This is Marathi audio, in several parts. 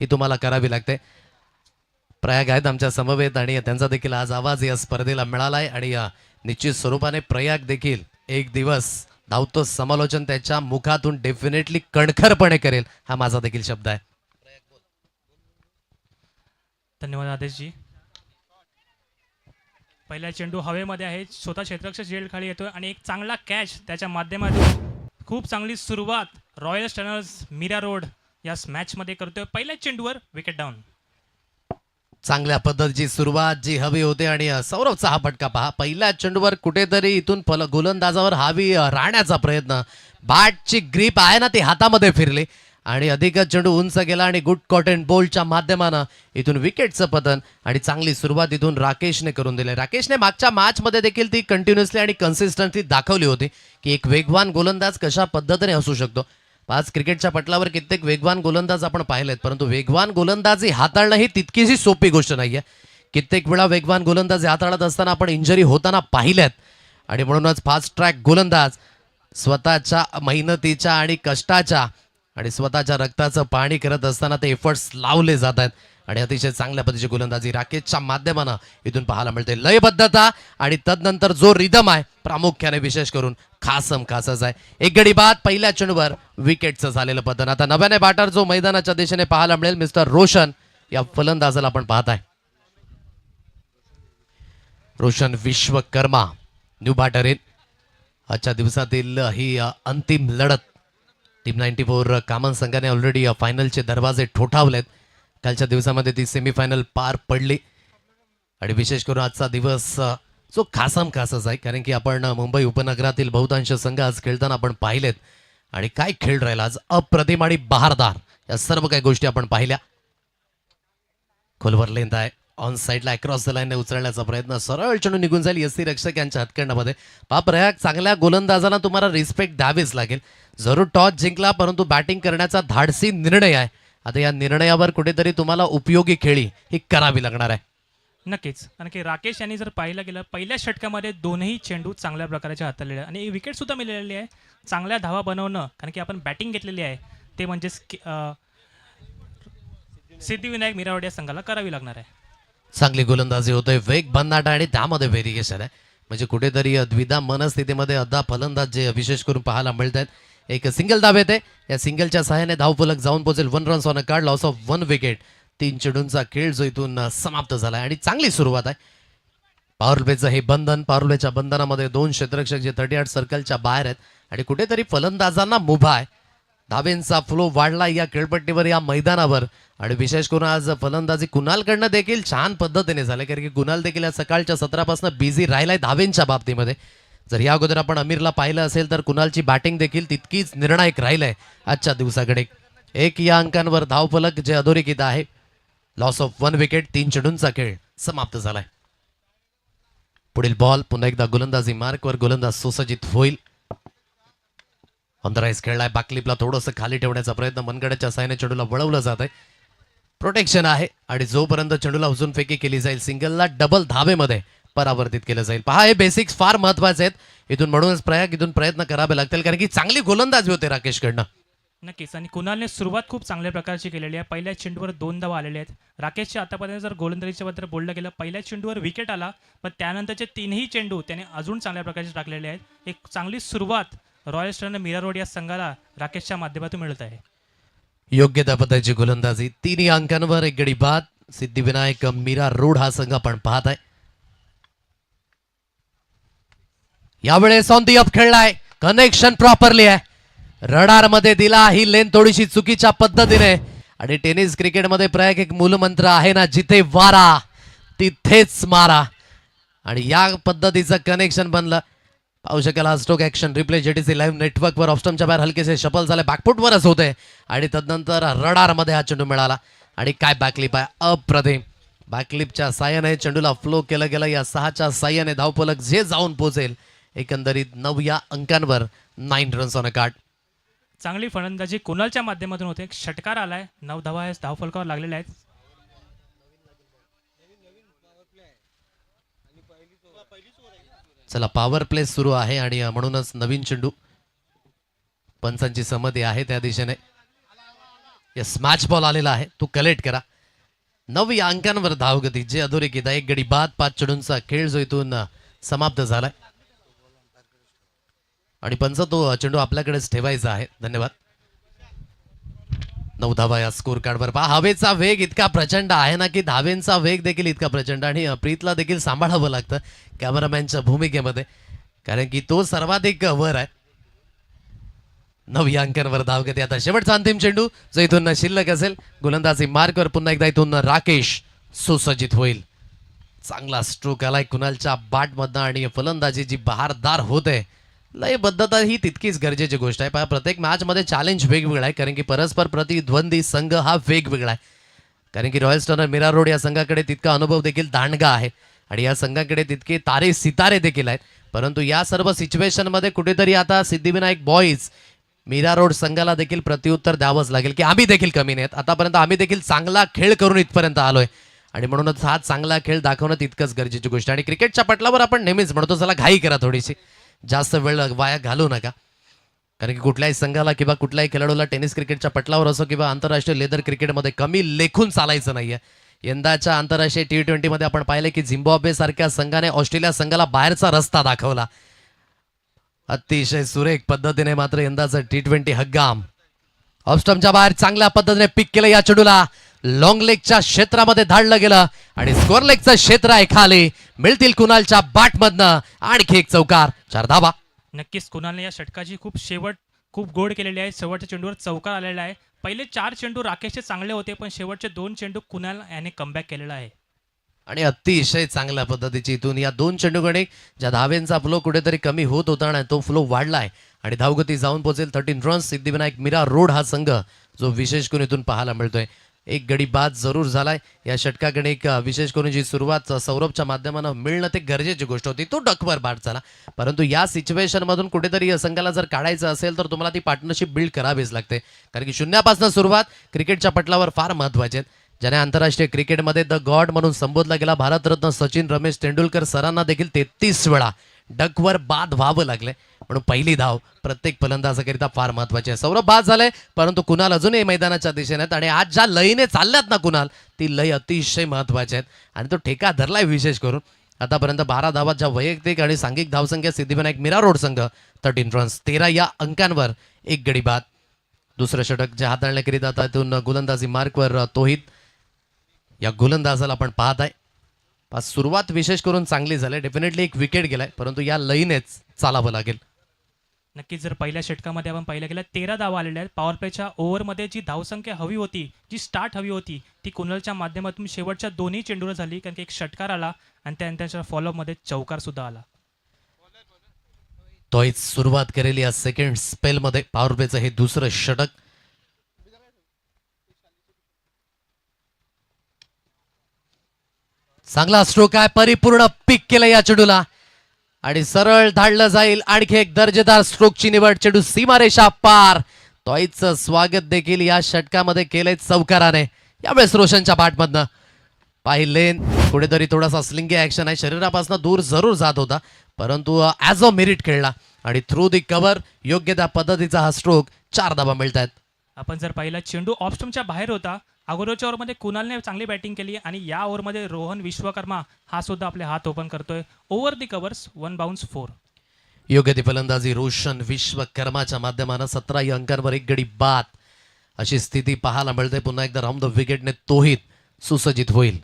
ही तुम्हाला करावी लागते. प्रयाग आहेत आमच्या समवेत आणि त्यांचा देखील आज आवाज या स्पर्धेला मिळालाय आणि निश्चित स्वरूपाने प्रयाग देखील एक दिवस धावतो समालोचन त्याच्या मुखातून डेफिनेटली कणखरपणे करेल, हा माझा देखील शब्द आहे. धन्यवाद आदेशजी. पहिला चेंडू हवेमध्ये आहे, स्वतः क्षेत्ररक्षक जेल खाली येतोय आणि एक चांगला कॅच त्याच्या माध्यमातून खूप चांगली सुरुवात रॉयल स्टनर्स मीरा रोड या मॅचमध्ये करतोय. पहिल्या चेंडूवर विकेट डाऊन. चांगल्या पद्धतीची सुरुवात जी हवी होते आणि सौरभचा हा फटका पहा. पहिल्या चेंडूवर कुठेतरी इथून गोलंदाजावर हवी राहण्याचा प्रयत्न, बॅटची ग्रीप आहे ना ती हातामध्ये फिरली आणि अधिकच चेंडू उंच गेला आणि गुड कॉटन बॉलच्या माध्यमानं इथून विकेटचं पतन आणि चांगली सुरुवात इथून राकेशने करून दिली. राकेशने मागच्या मॅचमध्ये देखील ती कंटिन्युअसली आणि कन्सिस्टंटली दाखवली होती की एक वेगवान गोलंदाज कशा पद्धतीने असू शकतो. आज क्रिकेटच्या पटलावर कित्येक वेगवान गोलंदाज आपण पाहिलेत, परंतु वेगवान गोलंदाजी हाताळणं ही तितकीशी सोपी गोष्ट नाहीये. कित्येक वेळा वेगवान गोलंदाजी हाताळत असताना आपण इंजरी होताना पाहिल्यात आणि म्हणूनच फास्ट ट्रॅक गोलंदाज स्वतःच्या मेहनतीच्या आणि कष्टाच्या आणि स्वतःच्या रक्ताचं पाणी करत असताना ते एफर्ट्स लावले जात आहेत आणि अतिशय चांगल्या पद्धतीची गोलंदाजी राकेशच्या माध्यमानं इथून पाहायला मिळते. लयबद्धता आणि तदनंतर जो रिदम आहे प्रामुख्याने विशेष करून खासच आहे. एक गडी बाद पहिल्या चेंडूवर विकेटचं झालेलं पतन. आता नव्याने बॅटर जो मैदानाच्या दिशेने पाहायला मिळेल मिस्टर रोशन या फलंदाजाला आपण पाहताय. Roshan Vishwakarma new batter in. आजच्या दिवसातील ही अंतिम लढत. टीम 94 कामन संघाने ऑलरेडी फायनलचे दरवाजे ठोठावलेत. कालच्या दिवसामध्ये ती सेमीफायनल पार पडली आणि विशेष करून आजचा दिवस जो खासच आहे, कारण की आपण मुंबई उपनगरातील बहुतांश संघ आज खेळताना आपण पाहिलेत आणि काय खेळ राहिला आज, अप्रतिम आणि बहारदार. या सर्व काही गोष्टी आपण पाहिल्या. खोलवर लेंथ आहे, ऑन साईडला अक्रॉस द लाईनने उचलण्याचा प्रयत्न, सरळ चेंडू निघून जाईल यस्सी रक्षक यांच्या हातखंडामध्ये. प्रयाग चांगल्या गोलंदाजांना तुम्हाला रिस्पेक्ट द्यावीच लागेल. जरूर टॉस जिंकला, परंतु बॅटिंग करण्याचा धाडसी निर्णय आहे. आता या निर्णयावर कुठेतरी तुम्हाला उपयोगी खेळी ही करावी लागणार आहे. नक्कीच, कारण की राकेश यांनी जर पाहिलं गेलं पहिल्या षटकामध्ये दोनही चेंडू चांगल्या प्रकारचे हाताळलेले आणि विकेट सुद्धा मिळालेली आहे. चांगल्या धावा बनवणं, कारण की आपण बॅटिंग घेतलेली आहे ते म्हणजे सिद्धिविनायक मीरावाड या संघाला करावी लागणार आहे. चांगली गोलंदाजी होतोय, वेग भन्नाट आणि त्यामध्ये व्हेरिएशन आहे. म्हणजे कुठेतरी द्विधा मनस्थितीमध्ये अद्दा फलंदाज जे विशेष करून पाहायला मिळत आहेत. एक सिंगल धाव येते, या सिंगलच्या सहाय्याने धावफलक जाऊन पोहोचेल 1 runs on a card, loss of 1 wicket. 3 चेंडूंचा खेळ जो इथून समाप्त झाला आणि चांगली सुरुवात आहे. पॉवर प्लेचं हे बंधन, पॉवर प्लेच्या बंधनामध्ये 2 क्षेत्ररक्षक जे 38 सर्कलच्या बाहेर आहेत आणि कुठेतरी फलंदाजांना मुभा आहे. धावेंचा फ्लो वाढला या खेळपट्टीवर, या मैदानावर आणि विशेष करून आज फलंदाजी कुणालकडनं देखील छान पद्धतीने झाले, कारण की कुणाल देखील या सकाळच्या सत्रापासून बिझी राहिलाय धावेंच्या बाबतीमध्ये. जर या अगोदर आपण अमीरला पाहिलं असेल तर कुणालची बॅटिंग देखील तितकीच निर्णायक राहिलंय आजच्या दिवसाकडे. एक या अंकांवर धावफलक जे अधोरेखित आहे. लॉस ऑफ 1 विकेट, 3 चेंडूंचा खेळ समाप्त झालाय. पुढील बॉल पुन्हा एकदा गोलंदाजी मार्कवर, गोलंदाज सुसज्जित होईल. ऑन द राईस खेळलाय, बॅकलिपला थोडंसं खाली ठेवण्याचा प्रयत्न, मनगड्याच्या साहाय्याने चेंडूला वळवलं जात आहे. प्रोटेक्शन आहे आणि जोपर्यंत चेंडूला उजून फेकी केली जाईल, सिंगलला डबल धावेमध्ये परावर्तित केलं जाईल. पहा, हे बेसिक्स फार महत्वाचे आहेत इथून, म्हणूनच प्रयाग इथून प्रयत्न करावे लागतील, कारण की चांगली गोलंदाजी होते राकेशकडनं. नक्कीच, आणि कुणालने सुरुवात खूप चांगल्या प्रकारची केलेली आहे. पहिल्या चेंडूवर 2 धावा आलेल्या आहेत. राकेशच्या आतापर्यंत जर गोलंदाजीच्या बद्दल बोललं गेलं, पहिल्या चेंडूवर विकेट आला, पण त्यानंतरचे 3ही चेंडू त्याने अजून चांगल्या प्रकारचे टाकलेले आहेत. एक चांगली सुरुवात रॉयल स्टर्न मीरा रोड या संघाला राकेशच्या माध्यमातून मिळत आहे. योग्य त्या पद्धतीची गोलंदाजी, 3 अंकांवर एक गडी बाद. सिद्धिविनायक मीरा रोड हा संघ आपण पाहत आहे. यावेळेस ऑन दी अप खेळलाय, कनेक्शन प्रॉपरली आहे, रडार मध्ये दिला. ही लेन थोडीशी चुकीच्या पद्धतीने, आणि टेनिस क्रिकेटमध्ये प्रयाग एक मूलमंत्र आहे ना, जिथे वारा तिथेच मारा, आणि या पद्धतीचं कनेक्शन बनलं. पाहू शकाल हा stroke action replay JTC live नेटवर्कवर. ऑफस्टमच्या बाहेर हलकेसे शफल झाले, बॅकफुटवरच होते आणि तदनंतर रडार मध्ये हा चेंडू मिळाला. आणि काय बॅकलिप आहे, अप्रतिम. बॅकलिपच्या साह्याने चेंडूला फ्लो केलं गेलं. या 6च्या साह्याने धावफलक जे जाऊन पोहोचेल एकंदरीत 9 या अंकांवर, 9 रन्स ऑन अ कार्ड. चांगली फलंदाजी कुणालच्या माध्यमातून होते. एक षटकार आलाय, 9 धावा या धावफलकावर लागलेल्या आहेत. चला, पॉवर प्ले सुरू आहे आणि म्हणूनच नवीन चेंडू, पंचांची संमती आहे त्या दिशेने. येस मॅच बॉल आलेला आहे, तो कलेक्ट करा. 9 या अंकांवर धावगती जे अधोरेखित आहे. एक गडी बाद 5 चेंडूंचा खेळ जो इथून समाप्त झालाय आणि पंच तो चेंडू आपल्याकडेच ठेवायचा आहे. धन्यवाद. 9 धावा या स्कोर कार्डवर. पहा हवेचा वेग इतका प्रचंड आहे ना की धावेंचा वेग देखील इतका प्रचंड आणि प्रीतला देखील सांभाळावं लागतं कॅमेरामॅनच्या भूमिकेमध्ये, कारण की तो सर्वाधिक वर आहे. 9 या अंकांवर धावगती. आता शेवटचा अंतिम चेंडू जो इथून शिल्लक असेल. गोलंदाजी मार्कवर पुन्हा एकदा इथून राकेश सुसज्जित होईल. चांगला स्ट्रोक आलाय कुणालच्या बॅटमधनं आणि फलंदाजी जी बहारदार होते. लयबद्धता ही तितकीच गरजेची गोष्ट आहे. पहा प्रत्येक मॅचमध्ये चॅलेंज वेगवेगळा आहे, कारण की परस्पर प्रतिद्वंदी संघ हा वेगवेगळा आहे. कारण की रॉयल स्टर्नर मीरा रोड या संघाकडे तितका अनुभव देखील दांडगा आहे आणि या संघाकडे तितके तारे सितारे देखील आहेत. परंतु या सर्व सिच्युएशनमध्ये कुठेतरी आता सिद्धिविनायक बॉईज मीरा रोड संघाला देखील प्रत्युत्तर द्यावंच लागेल की आम्ही देखील कमी नाहीत. आतापर्यंत आम्ही देखील चांगला खेळ करून इथपर्यंत आलोय आणि म्हणूनच हा चांगला खेळ दाखवणं तितकंच गरजेची गोष्ट आहे. आणि क्रिकेटच्या पटलावर आपण नेहमीच म्हणतो चला घाई करा, थोडीशी जास्त वेळ वाया घालू नका, कारण की कुठल्याही संघाला किंवा कुठल्याही खेळाडूला टेनिस क्रिकेटच्या पटलावर असो किंवा आंतरराष्ट्रीय लेदर क्रिकेटमध्ये कमी लेखून चालायचं नाहीये. यंदाच्या आंतरराष्ट्रीय T20 मध्ये आपण पाहिले की झिम्बाब्वे सारख्या संघाने ऑस्ट्रेलिया संघाला बाहेरचा रस्ता दाखवला. अतिशय सुरेख पद्धतीने मात्र यंदाचा T20 हग्गाम ऑफस्टम्पच्या बाहेर चांगल्या पद्धतीने पिक केलं. या चेंडूला लॉंग लेगच्या क्षेत्रामध्ये धाडलं गेलं आणि स्कोअर लेगचं क्षेत्र आहे खाली. मिळतील कुणालच्या बॅटमधनं आणखी एक चौकार. 4 धावा. नक्कीच कुणालने या षटकाची खूप गोड केलेली आहे. शेवटच्या चेंडूवर चौकार आलेला आहे. पहिले 4 चेंडू राकेशचे चांगले होते, पण शेवटचे 2 चेंडू कुणाल याने कमबॅक केलेला आहे आणि अतिशय चांगल्या पद्धतीची इथून या 2 चेंडूकडे ज्या धावेंचा फ्लो कुठेतरी कमी होत होता ना तो फ्लो वाढलाय आणि धावगती जाऊन पोहोचेल 13 रन्स. सिद्धिविनायक मीरा रोड हा संघ जो विशेष करून इथून पाहायला मिळतोय. एक गडी बाद जरूर झालाय. या षटकाकडे एक विशेष करून जी सुरुवात सौरभच्या माध्यमानं मिळणं ते गरजेची गोष्ट होती. तो डकवर बाद झाला, परंतु या सिच्युएशन मधून कुठेतरी या संघाला जर काढायचं असेल तर तुम्हाला ती पार्टनरशिप बिल्ड करावीच लागते, कारण की शून्यापासून सुरुवात क्रिकेटच्या पटलावर फार महत्वाची आहे. ज्याने आंतरराष्ट्रीय क्रिकेटमध्ये द गॉड म्हणून संबोधला गेला भारतरत्न सचिन रमेश तेंडुलकर सरांना देखील 33 वेळा डकवर बाद व्हावं लागले. म्हणून पहिली धाव प्रत्येक फलंदाजाकरिता फार महत्वाची आहे. सौरभ बाद झालाय, परंतु कुणाल अजूनही मैदानाच्या दिशेने आहेत आणि आज ज्या लयीने चालल्यात ना कुणाल, ती लय अतिशय महत्वाची आहेत आणि तो ठेका धरलाय विशेष करून. आतापर्यंत 12 धावात ज्या वैयक्तिक आणि सांघिक धावसंख्या सिद्धिविनायक मीरा रोड संघ 13 रन्स 13 या अंकांवर एक गडी बाद. दुसरं षटक जे हाताळण्याकरिता त्यातून गोलंदाजी मार्कवर तोहित या गोलंदाजाला आपण पाहत आहे. सुरुवात विशेष करून चांगली झाली. डेफिनेटली एक विकेट गेलाय, परंतु या लईनेच चालावं लागेल. नक्कीच जर पहिल्या षटकामध्ये आपण पाहिलं गेलं 13 धावा आलेल्या आहेत. पॉवर प्लेच्या ओव्हरमध्ये जी धावसंख्या हवी होती, जी स्टार्ट हवी होती, ती कुणालच्या माध्यमातून शेवटच्या दोन्ही चेंडूवर झाली, कारण की एक षटकार आला आणि त्यानंतरच्या फॉलोअपमध्ये चौकार सुद्धा आला. तोच सुरुवात करेल या सेकंड स्पेलमध्ये. पॉवर प्लेचं हे दुसरं षटक. चांगला स्ट्रोक आहे, परिपूर्ण पिक केलं या चेंडूला आणि सरळ धाडलं जाईल. आणखी एक दर्जेदार स्ट्रोकची निवड. चेंडू सीमारेषा पार. तोयचं स्वागत देखील या षटकामध्ये केलंय चौकाराने. यावेळेस रोशनच्या बॅटमधनं पाहिलेन कुठेतरी थोडासा स्लिंगी ऍक्शन आहे, शरीरापासून दूर जरूर जात होता, परंतु ॲज अ मेरिट खेळला आणि थ्रू दी कव्हर योग्य त्या पद्धतीचा हा स्ट्रोक. 4 धावा मिळतात. आपण जर पाहिला चेंडू ऑफस्टम्पच्या बाहेर होता. अगोदरच्या ओव्हरमध्ये कुणालने चांगली बॅटिंग केली आणि या ओव्हरमध्ये रोहन विश्वकर्मा हा सुद्धा आपले हात ओपन करतोय. ओव्हर दी कव्हर्स 1 बाउन्स 4. योग्य ती फलंदाजी रोशन विश्वकर्माच्या माध्यमानं 17 या अंकांवर एक गडी बाद अशी स्थिती पाहायला मिळते. पुन्हा एकदा राऊंड द विकेटने तोहित सुसज्जित होईल.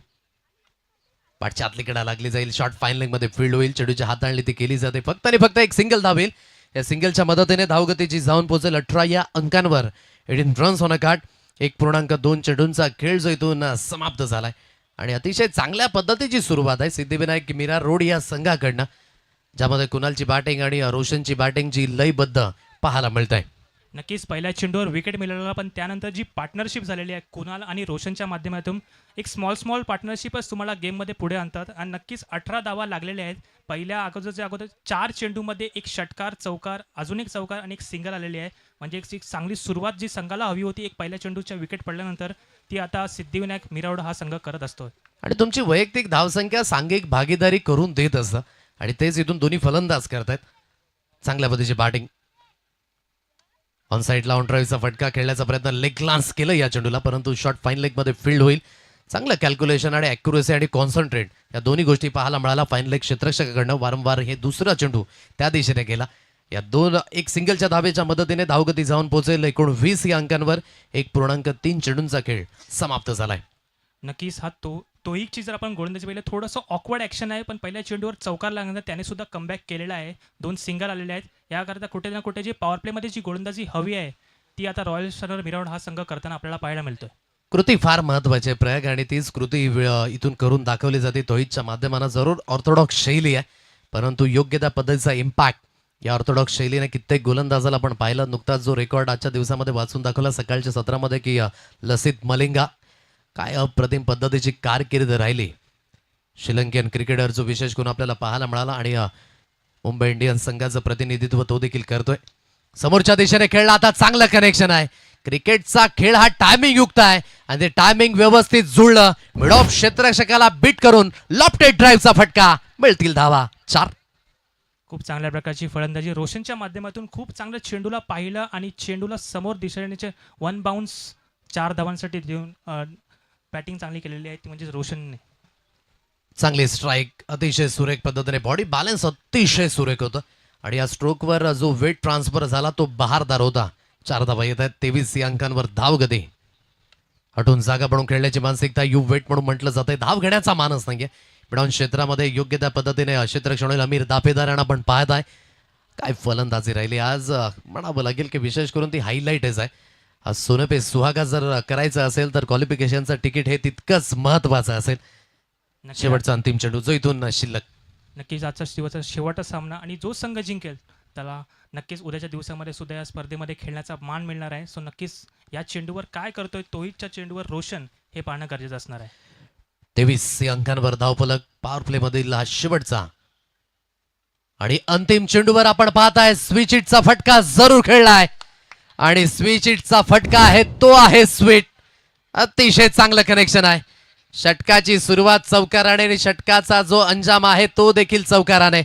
पाठच्या आतलीकडे लागली जाईल. शॉर्ट फाईन लेग मध्ये फील्ड होईल. चेंडूची हाताळणी ती केली जाते. फक्त आणि फक्त एक सिंगल धाव येईल. या सिंगलच्या मदतीने धावगतीची जाऊन पोहोचेल 18 या अंकांवर. 18 रन्स ऑन अ कार्ड. 1.2 चेंडूंचा खेळ जो इथून समाप्त झालाय आणि अतिशय चांगल्या पद्धतीची सुरुवात आहे सिद्धिविनायक मीरा रोड या संघाकडनं, ज्यामध्ये कुणालची बॅटिंग आणि रोशनची बॅटिंग जी लयबद्ध पाहायला मिळत आहे. नक्कीच पहिल्या चेंडूवर विकेट मिळाला, पण त्यानंतर जी पार्टनरशिप झालेली आहे कुणाल आणि रोशनच्या माध्यमातून एक स्मॉल पार्टनरशिपच तुम्हाला गेममध्ये पुढे आणतात आणि नक्कीच 18 धावा लागलेल्या आहेत. पहिल्या अगोदर 4 चेंडूमध्ये एक षटकार, चौकार, अजून एक चौकार आणि एक सिंगल आलेली आहे. म्हणजे एक चांगली सुरुवात जी संघाला हवी होती एक पहिल्या चेंडूच्या विकेट पडल्यानंतर, ती आता सिद्धिविनायक मीरा रोड हा संघ करत असतो. आणि तुमची वैयक्तिक धावसंख्या सांघिक भागीदारी करून देत असतं आणि तेच इथून दोन्ही फलंदाज करतायत. चांगल्या पद्धतीची बॅटिंग. ऑन साईडला ऑन ड्राईव्हचा फटका खेळण्याचा प्रयत्न, लेग लान्स केलं या चेंडूला, परंतु शॉट फाईन लेगमध्ये फील्ड होईल. चांगलं कॅल्क्युलेशन आणि ॲक्युरेसी आणि कॉन्सन्ट्रेट या दोन्ही गोष्टी पाहायला मिळाला फाईन लेग क्षेत्ररक्षकाकडनं. वारंवार हे दुसरा चेंडू त्या दिशेने गेला. या एक सिंगलच्या धावेच्या मदतीने धावगती जाऊन पोहोचेल 19 या अंकांवर. 1.3 चेंडूंचा खेळ समाप्त झालाय. नक्कीच हा तोही चीज जर आपण गोलंदाजी पहिले थोडंसं ऑकवर्ड ॲक्शन आहे, पण पहिल्या चेंडूवर चौकार लागल्यानंतर त्याने सुद्धा कमबॅक केलेला आहे. 2 सिंगल आलेले आहेत. याकरता कुठे ना कुठे जी पॉवर प्लेमध्ये जी गोलंदाजी हवी आहे ती आता रॉयल स्टनर मिरावड हा संघ करताना आपल्याला पाहायला मिळतोय. कृती फार महत्वाची आहे प्रयाग, आणि तीच कृती इथून करून दाखवली जाते. तोहितच्या माध्यमानं जरूर ऑर्थोडॉक्स शैली आहे, परंतु योग्य त्या पद्धतीचा इम्पॅक्ट या ऑर्थोडॉक्स शैलीने कित्येक गोलंदाजाला आपण पाहिलं. नुकताच जो रेकॉर्ड आजच्या दिवसामध्ये वाचून दाखवला सकाळच्या सत्रामध्ये की लसित मलिंगा, काय अप्रतिम पद्धतीची कारकीर्द राहिली. श्रीलंकन क्रिकेटर जो विशेष करून आपल्याला पाहायला मिळाला, आणि मुंबई इंडियन्स संघाचं प्रतिनिधित्व तो देखील करतोय. समोरच्या दिशेने खेळला, आता चांगलं कनेक्शन आहे. क्रिकेटचा खेळ हा टायमिंग युक्त आहे, आणि ते टायमिंग व्यवस्थित जुळलं. मिड ऑफ क्षेत्ररक्षकाला बीट करून लॉफ्टेड ड्राईव्हचा फटका, मिळतील धावा 4. खूप चांगल्या प्रकारची फलंदाजी रोशनच्या माध्यमातून खूप चांगलं चेंडूला पाहिलं आणि चेंडूला समोर दिशेने 1 बाउन्स 4 धावांसाठी देऊन बॅटिंग चांगली केलेली आहे ती म्हणजे रोशनने. चांगली स्ट्राईक, अतिशय सुरेख पद्धतीने बॉडी बॅलन्स अतिशय सुरेख होतं, आणि या स्ट्रोकवर जो वेट ट्रान्सफर झाला तो बहारदार होता. 4 धावा येत आहेत. 23 या अंकांवर धावगती. हटून जागा बनवून खेळण्याची मानसिकता यू वेट म्हणून म्हटलं जातंय. धाव घेण्याचा मानस नाहीये. मिडॉन क्षेत्रामध्ये योग्य त्या पद्धतीने क्षेत्ररक्षण अमीर दापेदार यांना आपण पाहत आहे. काय फलंदाजी राहिली आज, म्हणावं लागेल की विशेष करून ती हायलाईटच आहे. आज सोने पे सुहागा जर करायचं असेल तर क्वालिफिकेशनचं तिकीट हे तितकंच महत्वाचं असेल. शेवटचा अंतिम चेंडू जो इथून शिल्लक. नक्कीच आजचा दिवसाचा शेवटचा सामना, आणि जो संघ जिंकेल त्याला नक्कीच उद्याच्या दिवसामध्ये सुद्धा या स्पर्धेमध्ये खेळण्याचा मान मिळणार आहे. सो नक्कीच या चेंडूवर काय करतोय तोहितच्या चेंडूवर रोशन हे पाहणं गरजेचं असणार आहे. 23 अंकांवर धावफलक. पॉवर प्ले मधील हा शेवटचा आणि अंतिम चेंडूवर आपण पाहताय स्विच हिटचा फटका जरूर खेळलाय, आणि स्विच हिटचा फटका आहे तो आहे स्वीट. अतिशय चांगलं कनेक्शन आहे. षटकाची सुरुवात चौकाराने आणि षटकाचा जो अंजाम आहे तो देखील चौकाराने.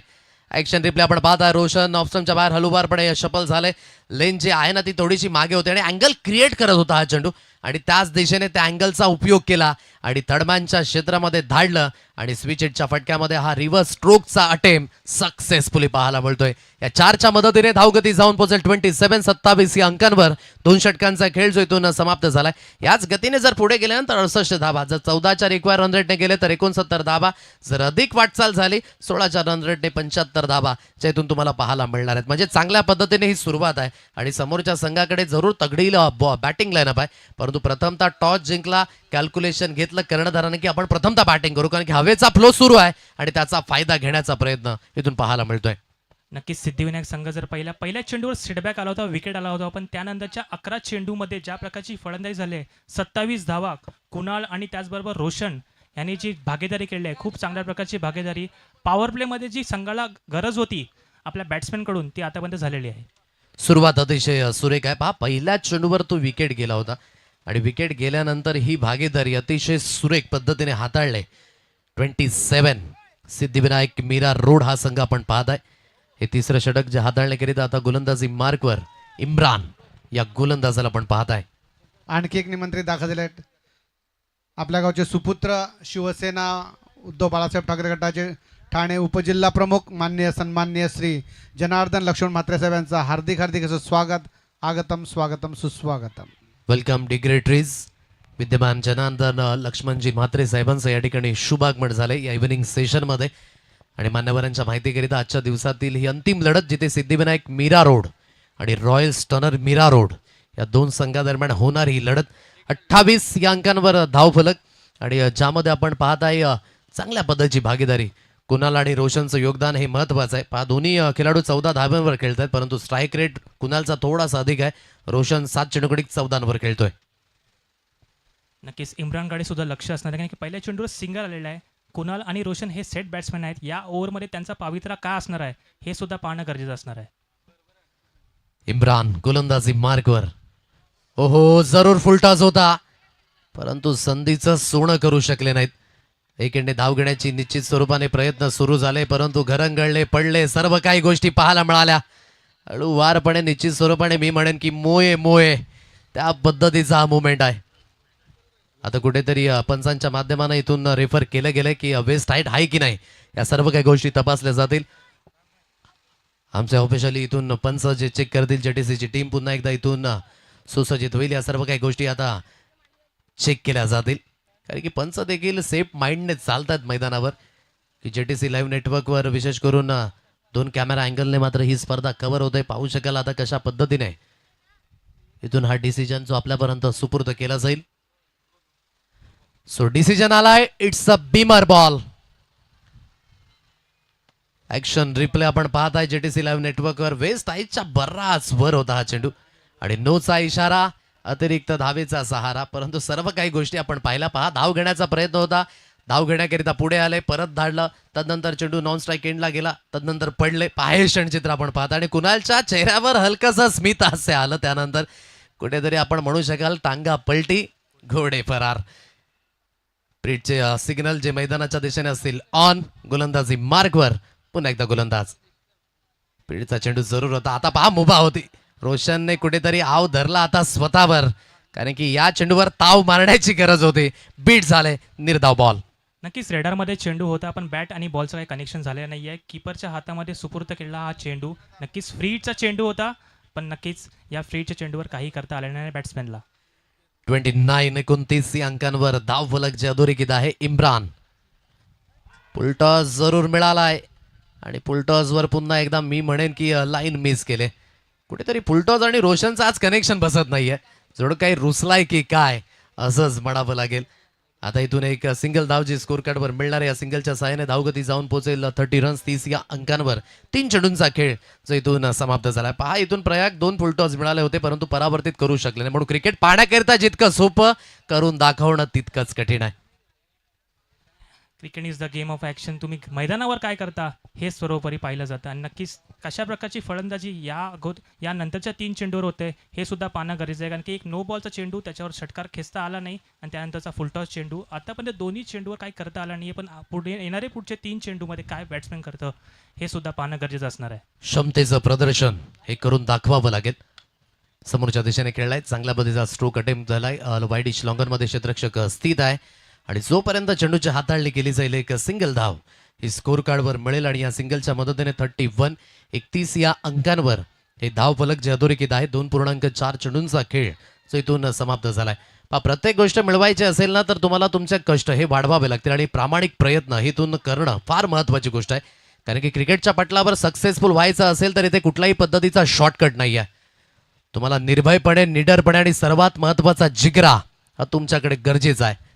ऍक्शन रिप्ले आपण पाहताय. रोशन ऑप्शनच्या बाहेर हलुवारपणे शफल झाले. लेन जी आहे ना ती थोडीशी मागे होते, आणि अँगल क्रिएट करत होता हा चेंडू, आणि त्याच दिशेने त्या अँगलचा उपयोग केला आणि थर्डमॅनच्या क्षेत्रामध्ये धाडलं, आणि स्विच हिटच्या फटक्यामध्ये हा रिव्हर्स स्ट्रोकचा अटेम्प्ट सक्सेसफुली पाहायला मिळतोय. या 4च्या मदतीने धावगती जाऊन पोहोचेल 27 या अंकांवर. 2 षटकांचा खेळ जो इथून समाप्त झालाय. याच गतीने जर पुढे गेल्यानंतर 68 धावा, जर 14च्या रिक्वायर रन रेटने गेले तर 69 धावा, जर अधिक वाटचाल झाली 16च्या रन रेटने 75 धावा ज्या इथून तुम्हाला पाहायला मिळणार आहेत. म्हणजे चांगल्या पद्धतीने ही सुरुवात आहे, आणि समोरच्या संघाकडे जरूर तगडी बॅटिंग लाईनअप आहे, परंतु प्रथमतः टॉस जिंकला, कॅल्क्युलेशन घेतलं कर्णधाराने की आपण प्रथमतः बॅटिंग करू, कारण की हवेचा फ्लो सुरू आहे आणि त्याचा फायदा घेण्याचा प्रयत्न इथून पाहायला मिळतोय. नक्कीच सिद्धिविनायक संघ जर पहिल्या चेंडूवर सेटबॅक आला होता, विकेट आला होता, पण त्यानंतरच्या 11 चेंडूमध्ये ज्या प्रकारची फलंदाजी झाली, 27 धावा कुणाल आणि त्याचबरोबर रोशन यांनी जी भागीदारी केली आहे, खूप चांगल्या प्रकारची भागीदारी. पॉवर प्लेमध्ये जी संघाला गरज होती आपल्या बॅट्समॅनकडून ती आतापर्यंत झालेली आहे. सुरुवात अतिशय सुरेख आहे. पहा, पहिल्या चेंडूवर तो विकेट गेला होता, आणि विकेट गेल्यानंतर ही भागीदारी अतिशय सुरेख पद्धतीने हाताळले. 27 सिद्धिविनायक मीरा रोड हा संघ आपण पाहत आहे. हे तिसरं षटक जे हाताळण्याकरिता आता गोलंदाजी मार्कवर इम्रान या गोलंदाजाला आपण पाहत आहे. आणखी एक निमंत्रित दाखल झाले आहेत. आपल्या गावचे सुपुत्र शिवसेना उद्धव बाळासाहेब ठाकरे गटाचे ठाणे उपजिल्हा प्रमुख माननीय सन्माननीय श्री जनार्दन लक्ष्मण म्हात्रे साहेब यांचं हार्दिक असं स्वागत. आगतम स्वागतम सुस्वागतम. वेलकम डिग्रेटरीज. विद्यमान जनार्दन लक्ष्मणजी म्हात्रे साहेबांचं या ठिकाणी शुभागमन झाले या इव्हिनिंग सेशनमध्ये. आणि मान्यवरांच्या माहितीकरिता आजच्या दिवसातील ही अंतिम लढत जिथे सिद्धिविनायक मीरा रोड आणि रॉयल स्टनर मीरा रोड या 2 संघादरम्यान होणार ही लढत. 28 या अंकांवर धावफलक, आणि ज्यामध्ये आपण पाहत आहे चांगल्या पद्धतीची भागीदारी. कुणाल आणि रोशनचं योगदान हे महत्वाचं आहे. पहा, दोन्ही खेळाडू 14 धाब्यांवर खेळत आहेत, परंतु स्ट्राईक रेट कुणालचा थोडासा अधिक आहे. रोशन 7 चेंडूकडे 14 खेळतोय. नक्कीच इम्रानकडे सुद्धा लक्ष असणार आहे, कारण की पहिल्या चेंडूवर सिंगल आलेला आहे. कुणाल आणि रोशन हे सेट बॅट्समॅन आहेत. या ओव्हरमध्ये त्यांचा पावित्रा काय असणार आहे हे सुद्धा पाहणं गरजेचं असणार आहे. इम्रान गोलंदाजी मार्कवर. ओहो, जरूर फुलटॉस होता, परंतु संधीचं सोनं करू शकले नाहीत. एकेंडे धाव घेण्याची निश्चित स्वरूपाने प्रयत्न सुरू झाले, परंतु घरंगळले, पडले, सर्व काही गोष्टी पाहायला मिळाल्या. हळूवारपणे निश्चित स्वरूपाने मी म्हणेन की मोये मोये त्या पद्धतीचा हा मुवमेंट आहे. आता कुठेतरी पंचांच्या माध्यमाने इथून रेफर केलं गेलं की वेस्ट हाईट आहे की नाही या सर्व काही गोष्टी तपासल्या जातील. आमचे ऑफिशियली इथून पंच जे चेक करतील जेटीसीची टीम पुन्हा एकदा इथून सुसज्जित होईल. या सर्व काही गोष्टी आता चेक केल्या जातील कारण की पंच देखील सेफ माइंडने चालतात मैदानावर की जेटीसी लाईव्ह नेटवर्कवर विशेष करून 2 कॅमेरा अँगलने मात्र ही स्पर्धा कव्हर होते. पाहू शकाल आता कशा पद्धतीने इथून हा डिसिजन जो आपल्यापर्यंत सुपूर्द केला जाईल. सो डिसिजन आलाय, it's a Beamer ball. Action replay आपण पाहत आहे जेटीसी लाईव्ह नेटवर्कवर. वेस्ट आईच्या बराच वर होता हा चेंडू आणि नोचा इशारा, अतिरिक्त धावेचा सहारा. परंतु सर्व काही गोष्टी आपण पाहिला. पहा, धाव घेण्याचा प्रयत्न होता, धाव घेण्याकरिता पुढे आले, परत धाडलं, तदनंतर चेंडू नॉन स्ट्राईक एंडला गेला, तदनंतर पडले. पहा हे क्षणचित्र आपण पाहता आणि कुणालच्या चेहऱ्यावर हलकसं स्मित हास्य आलं. त्यानंतर कुठेतरी आपण म्हणू शकाल टांगा पलटी, घोडे फरार. प्रीटचे सिग्नल जे मैदानाच्या दिशेने असतील ऑन. गोलंदाजी मार्कवर, पुन्हा एकदा गोलंदाज. प्रीटचा चेंडू जरूर होता. आता पहा मुभा होती, रोशनने कुठेतरी आव धरला आता स्वतःवर कारण की या चेंडूवर ताव मारण्याची गरज होती. बीट झाले, निर्धाव बॉल. नक्कीच रेडारमध्ये चेंडू होता पण बॅट आणि बॉलचं काही कनेक्शन झालेलं नाही आहे. कीपरच्या हातामध्ये सुपूर्द केलेला हा चेंडू नक्कीच फ्रीचा चेंडू होता पण नक्कीच या फ्रीच्या चेंडूवर काही करता आले नाही बॅट्समॅनला. 29 अंकांवर धाव फलक जे अधोरेखित आहे. इम्रान, फुलटॉस जरूर मिळालाय आणि फुलटॉसवर पुन्हा एकदा मी म्हणेन की लाईन मिस केले. कुठेतरी फुलटॉस आणि रोशनचं आज कनेक्शन बसत नाहीये. जणू काही रुसलाय की काय असंच म्हणावं लागेल. आता इथून एक सिंगल धाव जी स्कोर कार्डवर मिळणार आहे. या सिंगलच्या सहाय्याने धावगती जाऊन पोहोचेल 30 रन्स. 30 या अंकांवर 3 चेंडूंचा खेळ जो इथून समाप्त झाला. पहा इथून प्रयाग 2 फुलटॉस मिळाले होते परंतु परावर्तित करू शकले नाही. म्हणून क्रिकेट पाहण्याकरिता जितकं सोपं, करून दाखवणं तितकंच कठीण आहे. Cricket is the game of action. तुम्ही मैदानावर काय करता हे सर्वोपरी पाहिलं जातं आणि नक्कीच कशा प्रकारची फलंदाजी या नंतरच्या 3 चेंडूवर होते हे सुद्धा पाहणं गरजेचं आहे कारण की एक नो बॉलचा चेंडू त्याच्यावर षटकार खेचता आला नाही आणि त्यानंतरचा फुलटॉस चेंडू. आतापर्यंत दोन्ही चेंडूवर काही करता आला नाही पण पुढचे 3 चेंडूमध्ये काय बॅट्समॅन करतं हे सुद्धा पाहणं गरजेचं असणार आहे. क्षमतेचं प्रदर्शन हे करून दाखवावं लागेल. समोरच्या दिशेने खेळलाय, चांगल्या पद्धतीचा स्ट्रोक अटेम्प्ट झालाय. वाईडिश लॉंगरमध्ये क्षेत्ररक्षक स्थित आहे आणि जोपर्यंत चेंडूची हाताळणी केली जाईल एक सिंगल धाव ही स्कोर कार्डवर मिळेल आणि या सिंगलच्या मदतीने 31 या अंकांवर हे धाव फलक जे अधोरेखित आहे. 2.4 चेंडूंचा खेळ जो इथून समाप्त झालाय. प्रत्येक गोष्ट मिळवायची असेल ना तर तुम्हाला तुमचे कष्ट हे वाढवावे लागतील आणि प्रामाणिक प्रयत्न इथून करणं फार महत्वाची गोष्ट आहे कारण की क्रिकेटच्या पटलावर सक्सेसफुल व्हायचं असेल तर इथे कुठल्याही पद्धतीचा शॉर्टकट नाही आहे. तुम्हाला निर्भयपणे, निडरपणे आणि सर्वात महत्वाचा जिगरा हा तुमच्याकडे गरजेचा आहे.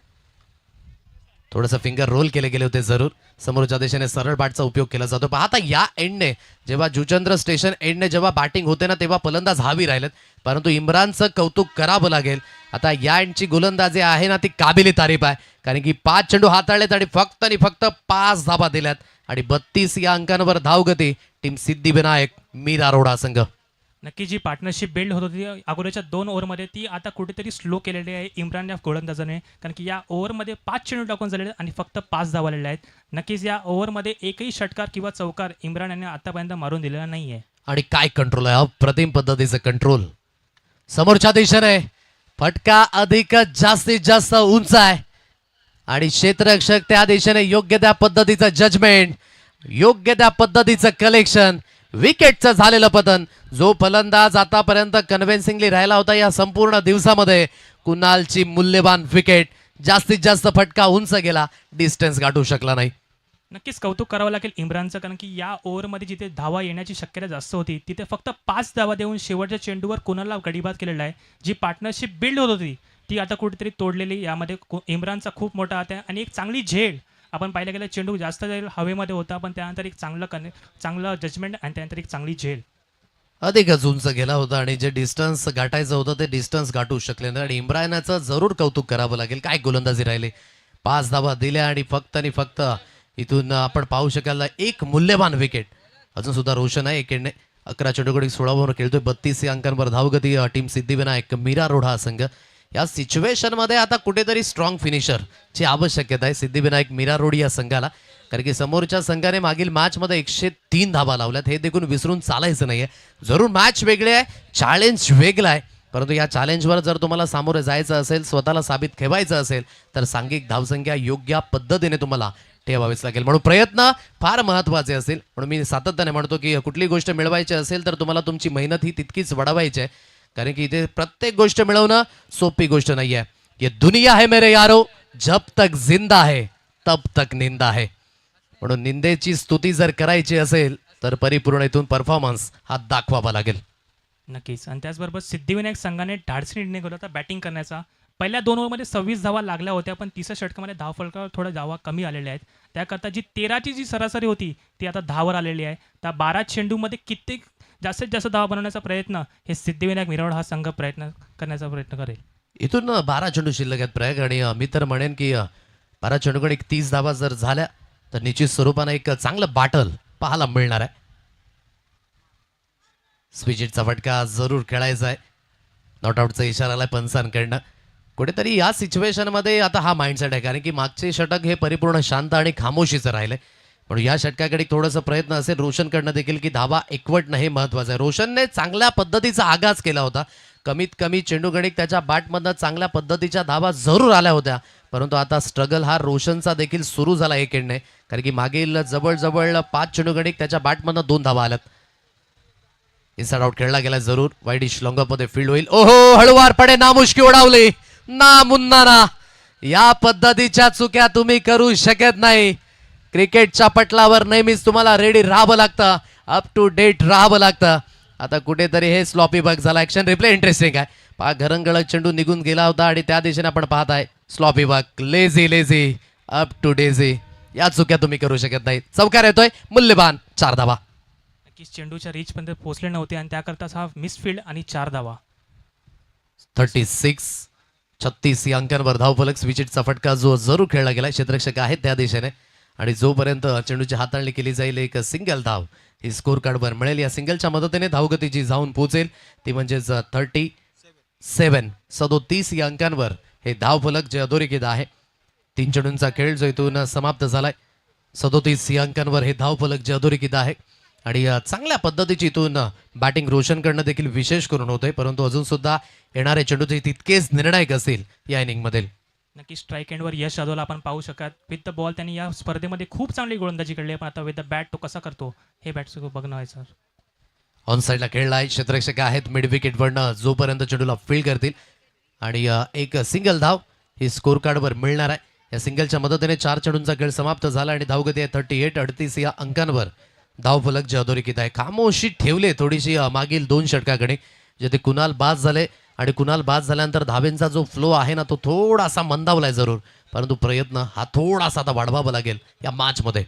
थोडंसं फिंगर रोल केले गेले होते जरूर. समोरच्या दिशेने सरळ बॅटचा उपयोग केला जातो. पाहता या एंडने जेव्हा जुचंद्र स्टेशन एंडने जेव्हा बॅटिंग होते ना तेव्हा फलंदाज हावी राहिलेत परंतु इम्रानचं कौतुक करावं लागेल. आता या एंडची गोलंदाजी आहे ना ती काबिली तारीफ आहे कारण की 5 चेंडू हाताळलेत आणि फक्त 5 धाबा दिल्यात आणि 32 या अंकांवर धावगती. टीम सिद्धिविनायक मीरा रोडा संघ. नक्की जी पार्टनरशिप बिल्ड होत होती अगोदरच्या 2 ओव्हरमध्ये ती आता कुठेतरी स्लो केलेली आहे इम्रान या गोलंदाजाने कारण की या ओव्हरमध्ये 5 चेंडू टाकून झालेले आणि फक्त 5 धावा आलेल्या आहेत. नक्कीच या ओव्हरमध्ये एकही षटकार किंवा चौकार इम्रान यांनी आतापर्यंत मारून दिलेला नाही आहे. आणि काय कंट्रोल आहे, अप्रतिम पद्धतीचं कंट्रोल. समोरच्या दिशेने फटका अधिक जास्तीत जास्त उंच आहे आणि क्षेत्ररक्षक त्या दिशेने योग्य त्या पद्धतीचं जजमेंट, योग्य त्या पद्धतीचं कलेक्शन, विकेटचं झालेलं पतन. जो फलंदाज आतापर्यंत कन्व्हिन्सिंगली राहिला होता या संपूर्ण दिवसामध्ये कुणालची मूल्यवान विकेट. जास्तीत जास्त फटका उंच गेला, डिस्टन्स गाठू शकला नाही. नक्कीच कौतुक करावं लागेल इम्रानचं कारण की या ओव्हरमध्ये जिथे धावा येण्याची शक्यता जास्त होती तिथे फक्त 5 धावा देऊन शेवटच्या चेंडूवर कुणालला गडीबाद केलेला आहे. जी पार्टनरशिप बिल्ड होत होती ती आता कुठेतरी तोडलेली. यामध्ये इम्रानचा खूप मोठा हात आहे आणि एक चांगली झेल. आपण पाहिलं गेलं चेंडू जास्त हवेमध्ये होता पण त्यानंतर एक चांगलं जजमेंट आणि त्यानंतर एक चांगली झेल. अधिकच उंच गेला होता आणि जे डिस्टन्स गाठायचं होतं ते डिस्टन्स गाठू शकले नाही आणि इम्रानाचं जरूर कौतुक करावं लागेल. काय गोलंदाजी राहिली, 5 धावा दिल्या आणि फक्त इथून आपण पाहू शकाल एक मूल्यवान विकेट. अजून सुद्धा रोशन आहे एकेडने 11 चेंडूकडे 16 ओव्हर खेळतोय. 32 अंकांवर धावगती. टीम सिद्धिविनायक मीरा रोड हा संघ. या सिच्युएशन मध्ये आता कुठेतरी स्ट्रॉंग फिनिशर ची आवश्यकता आहे सिद्धिविनायक मीरा रोड या संघाला कारण की समोरच्या संघाने मागील मॅचमध्ये 103 धावा लावल्यात, हे देखून विसरून चालायचं नाहीये. जरूर मॅच वेगळी आहे, चॅलेंज वेगळं आहे, परंतु या चॅलेंजवर जर तुम्हाला सामोरे जायचं असेल, स्वतःला साबित ठेवायचं असेल, तर सांघिक धावसंख्या योग्य पद्धतीने तुम्हाला ठेवावीच लागेल. म्हणून प्रयत्न फार महत्त्वाचे असतील. म्हणून मी सातत्याने म्हणतो की कुठली गोष्ट मिळवायची असेल तर तुम्हाला तुमची मेहनत ही तितकीच वाढवायची आहे, कारण की इथे प्रत्येक गोष्ट मिळवणं सोपी गोष्ट नाही आहे. ये दुनिया है मेरे यारो, जब तक जिंदा है तब तक निंदा है. म्हणून निंदेची स्तुती जर करायची असेल तर परिपूर्ण इथून परफॉर्मन्स हा दाखवावा लागेल. नक्कीच. आणि त्याचबरोबर सिद्धिविनायक संघाने धाडसी निर्णय घेतला होता बॅटिंग करण्याचा. पहिल्या 2 ओव्हरमध्ये 26 धावा लागल्या होत्या, पण तिसऱ्या षटकामध्ये धावफलकावर थोड्या धावा कमी आलेल्या आहेत. त्याकरता जी 13ची जी सरासरी होती ती आता 10वर आलेली आहे. त्या 12 चेंडूमध्ये कित्येक जास्तीत जास्त धावा बनवण्याचा प्रयत्न हे सिद्धिविनायक मिरवड हा संघ करण्याचा प्रयत्न करेल. इथून 12 चेंडू शिल्लक आहेत प्रयाग, आणि मी तर म्हणेन की 12 चेंडूकडे एक 30 धावा जर झाल्या तर निश्चित स्वरूपानं एक चांगलं बाटल पाहायला मिळणार आहे. स्विचिटचा फटका जरूर खेळायचा आहे. नॉट आउटचा इशारा आलाय पंचांकडनं. कुठेतरी या सिच्युएशनमध्ये आता हा माइंडसेट आहे, कारण की मागचे षटक हे परिपूर्ण शांत आणि खामोशीचं राहिले. पण या षटकाकडे थोडंसं प्रयत्न असेल रोशनकडनं देखील की धावा एकवटणं हे महत्त्वाचं आहे. रोशनने चांगल्या पद्धतीचा आगाज केला होता. कमीत कमी चेंडू गणिक त्याच्या बॅटमधनं चांगल्या पद्धतीच्या धावा जरूर आल्या होत्या, परंतु आता स्ट्रगल हा रोशनचा देखील सुरू झाला एक एंडने, कारण की मागील जवळजवळ 5 चेंडू गणिक त्याच्या बॅटमधनं 2 धावा आल्यात. इनसाइड आउट खेळला गेला जरूर. वाईडिश लॉंगमध्ये फील्ड होईल. ओहो, हळुवारपणे नामुष्की उडावली ना मुन्ना ना. या पद्धतीच्या चुक्या तुम्ही करू शकत नाही. क्रिकेटच्या पटलावर नेहमीच तुम्हाला रेडी राहावं लागतं, अप टू डेट राहावं लागतं. आता कुठेतरी हे स्लॉपी बग झाला. ऍक्शन रिप्ले इंटरेस्टिंग आहे. पहा, घरंगळत चेंडू निघून गेला होता आणि त्या दिशेने आपण पाहताय sloppy bug. Lazy up to daisy. या चुक्या तुम्ही करू शकत नाही. चौकार येतोय, मूल्यवान 4 धावा. नक्कीच चेंडूच्या रीचपर्यंत पोहोचले नव्हते आणि त्याकरताच हा मिसफील्ड आणि 4 धावा. 36 या अंकांवर धावफलक. स्विचिटचा फटका जो जरूर खेळला गेला, क्षेत्ररक्षक आहेत त्या दिशेने, आणि जोपर्यंत चेंडूची हाताळणी केली जाईल एक सिंगल धाव ही स्कोर कार्डवर मिळेल. या सिंगलच्या मदतीने धावगतीची जाऊन पोहोचेल ती म्हणजेच 37 या अंकांवर हे धावफलक जे अधोरेखित आहे. 3 चेंडूंचा खेळ जो इथून समाप्त झालाय. 37 या अंकांवर हे धावफलक जे अधोरेखित आहे, आणि चांगल्या पद्धतीची इथून बॅटिंग रोशनकडनं देखील विशेष करून होतोय, परंतु अजून सुद्धा येणारे चेंडू ते तितकेच निर्णायक असतील या इनिंगमध्ये. नक्की स्ट्राईक एंडवर यश यादवला आपण पाहू शकत. विथ द बॉल त्यांनी या स्पर्धेमध्ये खूप चांगली गोलंदाजी केली आहे, पण आता विथ द बॅट तो कसा करतो हे बॅट बघणं आहे सर. ऑन साईडला खेळला आहे. क्षेत्ररक्षक आहेत मिड विकेटवरनं जोपर्यंत चेंडूला फील्ड करतील, आणि एक सिंगल धाव ही स्कोर कार्डवर मिळणार आहे. या सिंगलच्या मदतीने 4 चेंडूंचा खेळ समाप्त झाला आणि धावगती आहे 38 या अंकांवर. धावफलक जे अधोरेखित आहे. खामोशी ठेवले थोडीशी मागील 2 षटकाकडे, जिथे कुणाल बाद झाले, आणि कुणाल बाद झाल्यानंतर धावेंचा जो फ्लो आहे ना तो थोडासा मंदावलाय जरूर, परंतु प्रयत्न हा थोडासा आता वाढवावा लागेल या मॅचमध्ये.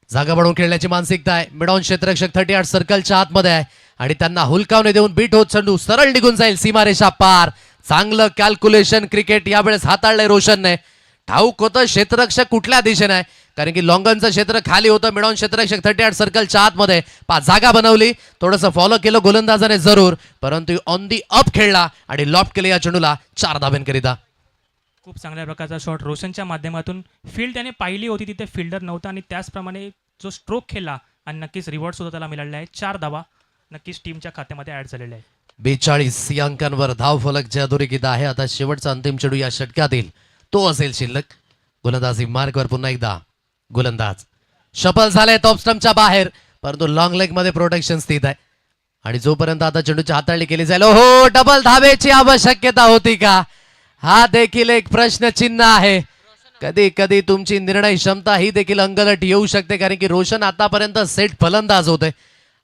जागा वाढवून खेळण्याची मानसिकता आहे. मिडॉन क्षेत्ररक्षक 38 सर्कलच्या आतमध्ये आहे, आणि त्यांना हुलकावणे देऊन बीट होत चेंडू सरळ निघून जाईल सीमारेषा पार. चांगलं कॅल्क्युलेशन क्रिकेट यावेळेस हाताळलंय रोशनने. ठाऊक होतं क्षेत्ररक्षक कुठल्या दिशेने आहे, कारण की लॉंगनचं क्षेत्र खाली होतं. मिडॉन क्षेत्ररक्षक 38 सर्कलच्या आतमध्ये जागा बनवली, थोडंसं फॉलो केलं गोलंदाजाने जरूर, परंतु ऑन दी अप खेळला आणि लॉफ्ट केले या चेंडूला 4 धाब्यांकरिता. खूप चांगल्या प्रकारचा शॉट रोशनच्या माध्यमातून. फील्ड त्याने पाहिली होती, तिथे फिल्डर नव्हता, आणि त्याचप्रमाणे जो स्ट्रोक खेळला आणि नक्कीच रिवॉर्ड सुद्धा त्याला मिळालेला आहे. 4 धावा नक्कीच टीमच्या खात्यामध्ये ऍड झालेले आहे. 42 या अंकांवर धावफलक जे अधोरेखित आहे. आता शेवटचा अंतिम चेंडू या षटकातील तो असेल शिल्लक. गोलंदाजी मार्कवर पुन्हा एकदा गोलंदाज शफल झाले टॉप स्टंपच्या बाहेर, परंतु लॉंग लेग मध्ये प्रोटेक्शन स्थित आहे, आणि जोपर्यंत आता चेंडूची हाताळणी केली जाईल. हो, डबल धावेची आवश्यकता होती का, हा देखील एक प्रश्नचिन्ह आहे. कधी कधी तुमची निर्णय क्षमता ही देखील अंगलट येऊ शकते, कारण की रोशन आतापर्यंत सेट फलंदाज होते.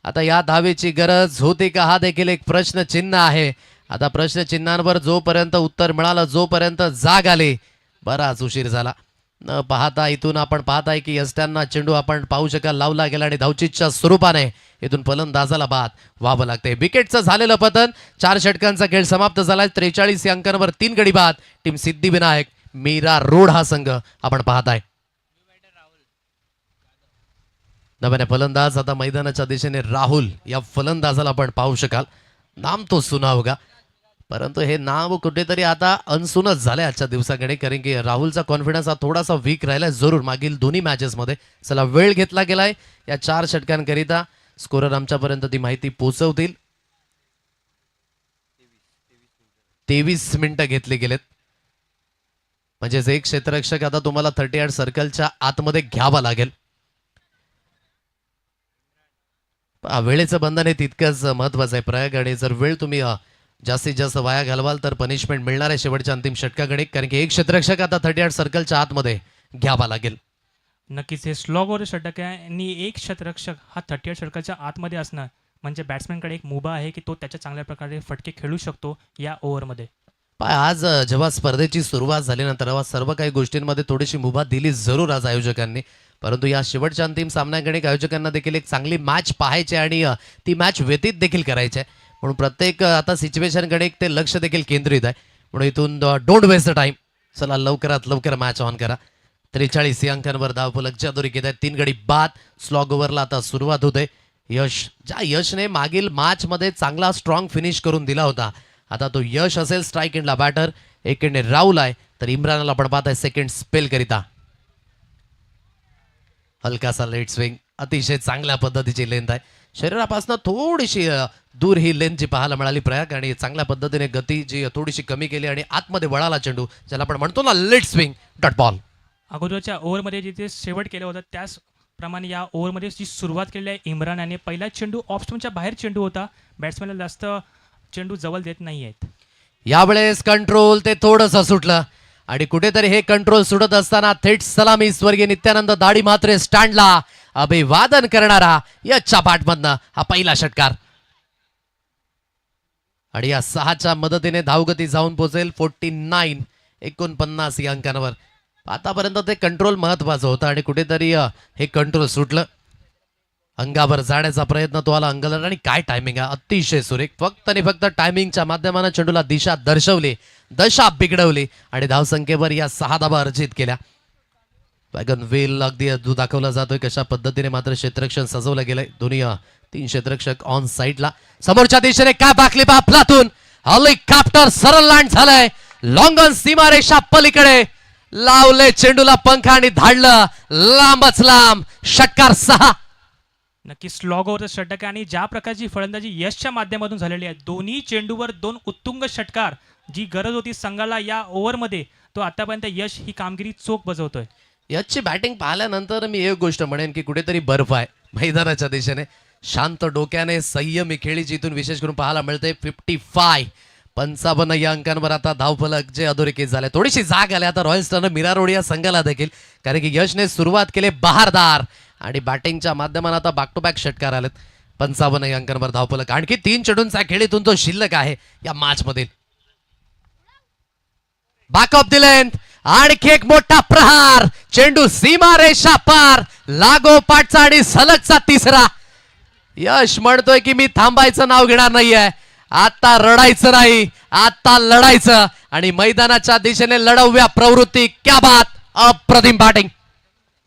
आता या धावेची गरज होती का, हा देखील एक प्रश्नचिन्ह आहे. आता प्रश्नचिन्हांवर जोपर्यंत उत्तर मिळालं, जोपर्यंत जाग आली, बराच उशीर झाला. न पाहता इथून आपण पाहताय की यष्ट्यांना चेंडू आपण पाहू शकाल लावला गेला, आणि धावचीच्या स्वरूपाने इथून फलंदाजाला बाद व्हावं लागते. विकेटचं झालेलं पतन. 4 षटकांचा खेळ समाप्त झालाय. 43 या अंकांवर 3 गडी बाद. टीम सिद्धिविनायक मीरा रोड हा संघ आपण पाहताय. नव्याने फलंदाज आता मैदानाच्या दिशेने राहुल या फलंदाजाला आपण पाहू शकाल. नाम तो सुना होगा. परंतु हे नाव कुठेतरी आता अनसुनच झालंय आजच्या दिवसाकडे, कारण की राहुलचा कॉन्फिडन्स हा थोडासा वीक राहिलाय जरूर मागील दोन्ही मॅचेसमध्ये. चला, वेळ घेतला गेलाय या 4 षटकांकरिता. स्कोरर आमच्यापर्यंत ती माहिती पोहोचवतील. 23 मिनिटं घेतले गेलेत. म्हणजेच एक क्षेत्ररक्षक आता तुम्हाला 38 सर्कलच्या आतमध्ये घ्यावा लागेल. वेळेचं बंधन हे तितकंच महत्वाचं आहे प्रयाग, आणि जर वेळ तुम्ही जास्तीत जास्त वाया घालवाल तर पनिशमेंट मिळणार आहे शेवटच्या अंतिम षटकाकडे, कारण की एक क्षेत्ररक्षक आता 38 सर्कलच्या आतमध्ये घ्यावा लागेल. नक्कीच हे स्लॉगवर षटक आहे आणि एक क्षेत्ररक्षक हा 38 षटकाच्या आतमध्ये असणं म्हणजे बॅट्समॅनकडे एक मुभा आहे की तो त्याच्या चांगल्या प्रकारे फटके खेळू शकतो या ओव्हरमध्ये. आज जेव्हा स्पर्धेची सुरुवात झाली ना तेव्हा सर्व काही गोष्टींमध्ये थोडीशी मुभा दिली जरूर आज आयोजकांनी, परंतु या शेवटच्या अंतिम सामन्याकडे आयोजकांना देखील एक चांगली मॅच पाहायची आणि ती मॅच व्यतीत देखील करायची आहे. म्हणून प्रत्येक आता सिच्युएशनकडे एक ते लक्ष देखील केंद्रित आहे. म्हणून इथून डोंट वेस्ट टाइम, चला लवकरात लवकर मॅच ऑन करा. 43 अंकांवर धावफलकच्या दोरी घेत आहेत. 3 गडी बाद. स्लॉग ओव्हरला आता सुरुवात होते. ज्या यशने मागील मॅचमध्ये चांगला स्ट्रॉंग फिनिश करून दिला होता, आता तो यश असेल स्ट्राईक एंडला बॅटर. एक एंडने राहुल आहे तर इम्रानला आपण पाहत आहे सेकंड स्पेल करिता. हलकासा लेट स्विंग, अतिशय चांगल्या पद्धतीची लेंथ आहे. शरीरापासून थोडीशी दूर ही लेंथ जी पाहायला मिळाली प्रयाग, आणि चांगल्या पद्धतीने गती जी थोडीशी कमी केली आणि आतमध्ये वळाला चेंडू, ज्याला आपण म्हणतो ना लेट स्विंग डॉट बॉल. अगोदरच्या ओव्हरमध्ये जिथे शेवट केलं होतं त्याचप्रमाणे या ओव्हरमध्ये जी सुरुवात केली आहे इम्रान याने, पहिला चेंडू ऑफ स्टंपच्या बाहेर चेंडू होता. बॅट्समॅनला जास्त चेंडू जवळ देत नाही आहेत. यावेळेस कंट्रोल ते थोडंसं सुटलं आणि कुठेतरी हे कंट्रोल सुटत असताना थेट सलामी स्वर्गीय नित्यानंद दाढी मात्रे स्टँडला अभिवादन करणारा यशच्या पाठमधनं हा पहिला षटकार. आणि या 6च्या मदतीने धावगती जाऊन पोहोचेल 49 या अंकांवर. आतापर्यंत ते कंट्रोल महत्वाचं होतं आणि कुठेतरी हे कंट्रोल सुटलं. अंगावर जाण्याचा प्रयत्न तो आला अंगलर, आणि काय टायमिंग आहे, अतिशय सुरेख. फक्त आणि फक्त टायमिंगच्या माध्यमाने चेंडूला दिशा दर्शवली, दशा बिघडवली आणि धावसंख्येवर या 6 धावा अर्जित केल्या. वॅगन वेल अगदी दाखवला जातोय कशा पद्धतीने मात्र क्षेत्ररक्षण सजवलं गेलंय. दोन्ही 3 क्षेत्ररक्षक ऑन साईडला. समोरच्या दिशेने काय बाकली बा आपलातून हेलिकॉप्टर सरळ लँड झालंय. लॉंगन सीमारेषा पलीकडे लावले चेंडूला पंख आणि धाडलं लांबच लांब. षटकार 6. नक्की स्लॉग ओव्हरचं षटक आहे आणि ज्या प्रकारची फलंदाजी यशच्या माध्यमातून झालेली आहे, दोन्ही चेंडूवर 2 उत्तुंग षटकार, जी गरज होती संघाला या ओव्हरमध्ये, तो आतापर्यंत यश ही कामगिरी चोख बजावतोय. यशची बॅटिंग पाहिल्यानंतर मी एक गोष्ट म्हणेन की कुठेतरी बर्फ आहे मैदानाच्या दिशेने. शांत डोक्याने संयमी खेळी जिथून विशेष करून पाहायला मिळते. 55 या अंकांवर आता धावफलक जे अधोरेखित झाले. थोडीशी जाग आली आता रॉयल स्टारनं मीरा रोड या संघाला देखील, कारण की यशने सुरुवात केली बहारदार आणि बॅटिंगच्या माध्यमाने आता बॅक टू बॅक षटकार आलेत. 55 या अंकांवर धावफलक. आणखी 3 चेंडूंचा खेळीतून तो शिल्लक आहे या मॅच मध्ये. बॅकअप दिलेन, आणखी एक मोठा प्रहार, चेंडू सीमारेषा पार, लागोपाठचा आणि सलगचा 3रा. यश म्हणतोय की मी थांबायचं नाव घेणार नाहीये, आता रडायचं नाही, आता लढायचं. आणि मैदानाच्या दिशेने लढवूया प्रवृत्ती. क्या बात, अप्रतिम बॅटिंग.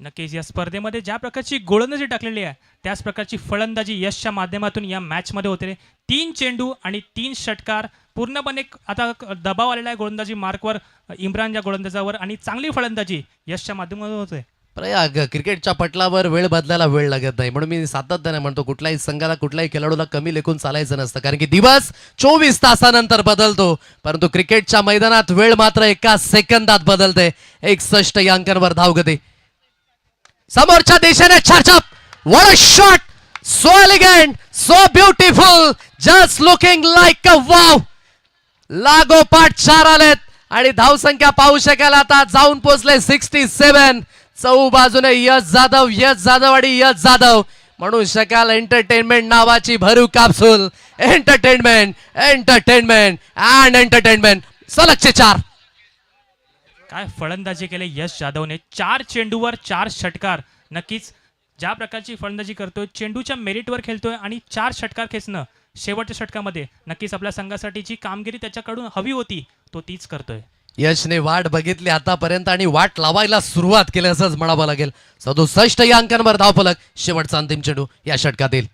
नक्कीच या स्पर्धेमध्ये ज्या प्रकारची गोलंदाजी टाकलेली आहे त्याच प्रकारची फलंदाजी यशच्या माध्यमातून या मॅचमध्ये होते. 3 चेंडू आणि 3 षटकार, पूर्णपणे आता दबाव आलेला आहे गोलंदाजी मार्कवर इम्रानच्या गोलंदाजावर, आणि चांगली फलंदाजी यशच्या माध्यमातून होते. प्रयाग क्रिकेटच्या पटलावर वेळ बदलायला वेळ लागत नाही, म्हणून मी सातत्याने म्हणतो कुठल्याही संघाला कुठल्याही खेळाडूला कमी लेखून चालायचं नसतं, कारण की दिवस 24 तासानंतर बदलतो, परंतु क्रिकेटच्या मैदानात वेळ मात्र एका सेकंदात बदलते. 61 या अंकांवर धावगती. समोरच्या दिशेने charge up. What a shot, so elegant, so beautiful, just looking like a wow. लागोपाठ 4 आलेत आणि धावसंख्या पाहू शकाल आता जाऊन पोहोचले 67. चौ बाजूने यश जाधव आणि यश जाधव म्हणू शकाल. एंटरटेनमेंट नावाची भरू कॅप्सूल. Entertainment and entertainment. सलगचे 4. काय फलंदाजी केले यश जाधवने. 4 चेंडूवर 4 षटकार. नक्कीच ज्या प्रकारची फलंदाजी करतोय, चेंडूच्या मेरिटवर खेळतोय आणि 4 षटकार खेचणं शेवटच्या षटकामध्ये नक्कीच आपल्या संघासाठी जी कामगिरी त्याच्याकडून हवी होती तो तीच करतोय. यशने वाट बघितली आतापर्यंत आणि वाट लावायला सुरुवात केली असंच म्हणावं लागेल. 67 या अंकांवर धावफलक. शेवटचा अंतिम चेंडू या षटकातील.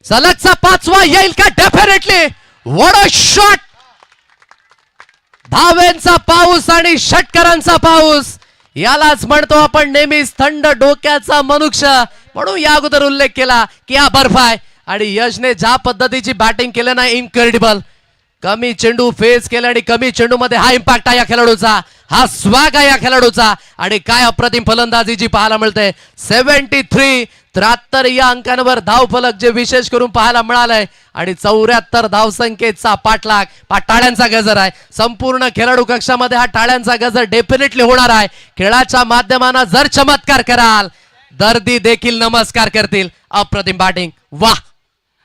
सलगचा 5वा येईल का? डेफिनेटली. व्हाट अ शॉट, धावेंचा पाऊस आणि षटकारांचा पाऊस यालाच म्हणतो आपण नेहमीच थंड डोक्याचा मनुष्य. म्हणून या अगोदर उल्लेख केला की हा बर्फ आहे. आणि यशने ज्या पद्धतीची बॅटिंग केलं ना, इनक्रेडिबल. कमी चेंडू फेस केले आणि कमी चेंडू मध्ये हा इम्पॅक्ट आहे या खेळाडूचा, हा स्वॅग आहे या खेळाडूचा. आणि काय अप्रतिम फलंदाजी जी पाहायला मिळते. 73 73 या अंकांवर धावफलक जे विशेष करून पाहायला मिळालंय. आणि 74 धावसंख्येचा पाठलाग. हा टाळ्यांचा गजर आहे. संपूर्ण खेळाडू कक्षामध्ये हा टाळ्यांचा गजर डेफिनेटली होणार आहे. खेळाच्या माध्यमानं जर चमत्कार कराल, दर्दी देखील नमस्कार करतील. अप्रतिम बॅटिंग, वाह.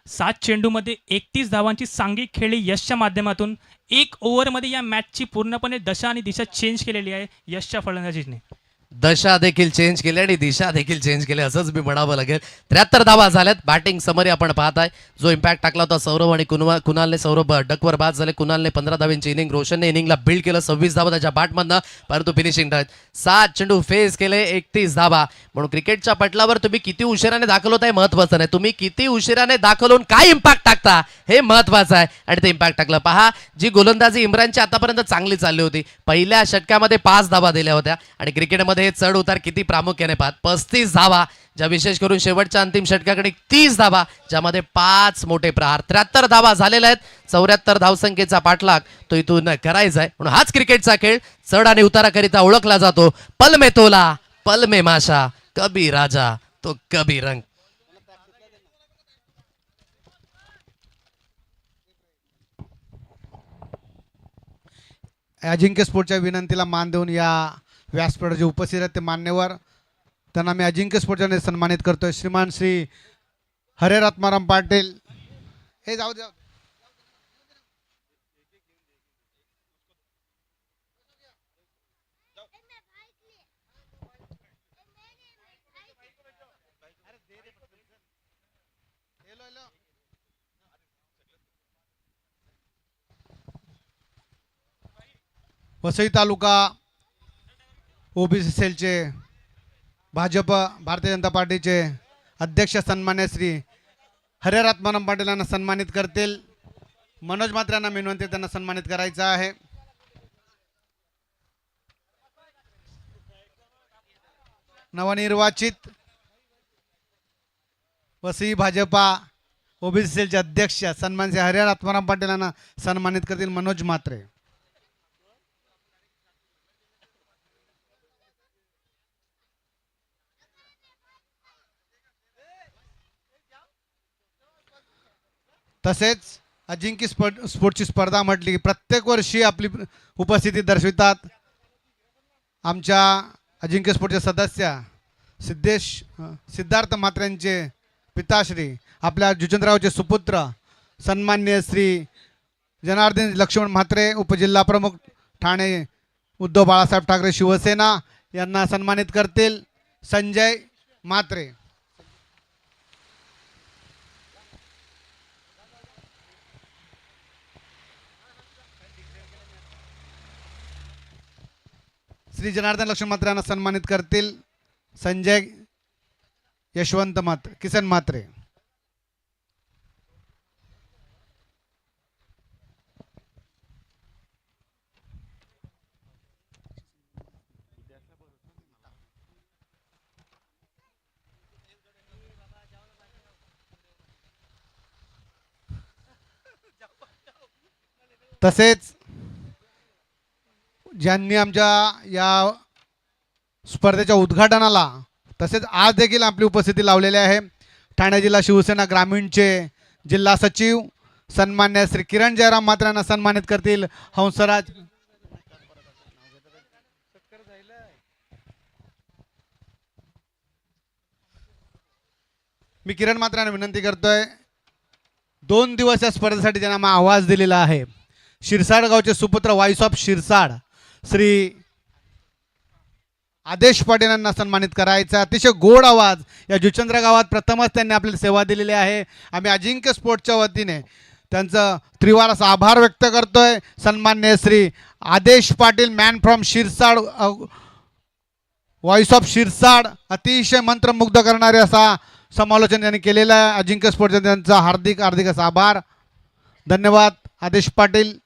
7 चेंडूमध्ये 31 धावांची सांघिक खेळी यशच्या माध्यमातून. 1 ओव्हरमध्ये या मॅचची पूर्णपणे दशा आणि दिशा चेंज केलेली आहे यशच्या फलंदाजीने. दशा देखील चेंज केली आणि दिशा देखील चेंज केली असंच मी म्हणावं लागेल. 73 धावा झाल्यात. बॅटिंग समरी आपण पाहताय. जो इम्पॅक्ट टाकला होता सौरभ आणि कुणालने, सौरभ डकवर बाद झाले. कुणालने 15 धावांची इनिंग, रोशनने इनिंगला बिल्ड केलं 26 धावा त्याच्या बॅटमधनं, परंतु फिनिशिंग टच. 7 चेंडू फेस केले, 31 धावा. म्हणून क्रिकेटच्या पटलावर तुम्ही किती उशिराने दाखल होताय महत्वाचं नाही, तुम्ही किती उशिराने दाखल होऊन काय इम्पॅक्ट टाकता हे महत्वाचं आहे. आणि ते इम्पॅक्ट टाकलं. पहा, जी गोलंदाजी इम्रानची आतापर्यंत चांगली चालली होती. पहिल्या षटकामध्ये 5 धावा दिल्या होत्या. आणि क्रिकेटमध्ये हे चढ उतार किती प्रामुख्याने पाहत. 35 धावा, ज्या विशेष करून शेवटच्या अंतिम षटकाकडे 30 धावा, ज्यामध्ये 5 मोठे प्रहार. 73 धावा झालेल्या आहेत. 74 धावसंख्येचा पाठलाग तो इथून करायचा आहे. म्हणून हाच क्रिकेटचा खेळ चढ आणि उताराकरिता ओळखला जातो. पल में तोला, पल में माशा, कभी राजा तो कभी रंग. अजिंक्य स्पोर्टच्या विनंतीला मान देऊन या व्यासपीठावर जे उपस्थित आहेत ते मान्यवर, त्यांना मी अजिंक्य स्पोर्टच्या सन्मानित करतोय. श्रीमान श्री हरे रत्नाराम पाटील. हे जाऊ द्या. वसई तालुका ओबीसी सेलचे भाजप भारतीय जनता पार्टीचे अध्यक्ष सन्मान्य श्री हरे रत्नाराम पाटील यांना सन्मानित करतील. मनोज म्हात्रे यांना विनंती, त्यांना सन्मानित करायचं आहे. नवनिर्वाचित वसई भाजपा ओबीसी सेलचे अध्यक्ष सन्मान्य श्री हरे रत्नाराम पाटील यांना सन्मानित करतील मनोज म्हात्रे. तसेच अजिंक्य स्पोर्टची स्पर्धा म्हटली की प्रत्येक वर्षी आपली उपस्थिती दर्शवितात. आमच्या अजिंक्य स्पोर्टचे सदस्य सिद्धार्थ म्हात्रेंचे पिताश्री, आपल्या जुचंद्ररावचे सुपुत्र सन्मान्य श्री जनार्दन लक्ष्मण म्हात्रे, उपजिल्हा प्रमुख ठाणे उद्धव बाळासाहेब ठाकरे शिवसेना, यांना सन्मानित करतील. संजय म्हात्रे. श्री जनार्दन लक्ष्मण म्हात्रे यांना सन्मानित करतील संजय यशवंत म्हात्रे, किसन म्हात्रे. तसेच ज्यांनी आमच्या या स्पर्धेच्या उद्घाटनाला तसेच आज देखील आपली उपस्थिती लावलेली आहे, ठाणे जिल्हा शिवसेना ग्रामीणचे जिल्हा सचिव सन्मान्य श्री किरण जयराम म्हात्रे यांना सन्मानित करतील हंसराज. मी किरण म्हात्रे यांना विनंती करतोय, 2 दिवस या स्पर्धेसाठी ज्यांना आवाज दिलेला आहे, शिरसाड गावचे सुपुत्र वाईस ऑफ शिरसाड श्री आदेश पाटील यांना सन्मानित करायचा. अतिशय गोड आवाज या जुचंद्र गावात प्रथमच त्यांनी आपल्याला सेवा दिलेली आहे. आम्ही अजिंक्य स्पोर्टच्या वतीने त्यांचं त्रिवार असा आभार व्यक्त करतोय. सन्मान्य Shri Adesh Patil, man from Shirsad, voice of Shirsad, अतिशय मंत्रमुग्ध करणारे असा समालोचन त्यांनी केलेलं आहे. अजिंक्य स्पोर्टचा त्यांचा हार्दिक हार्दिक असा आभार. धन्यवाद आदेश पाटील.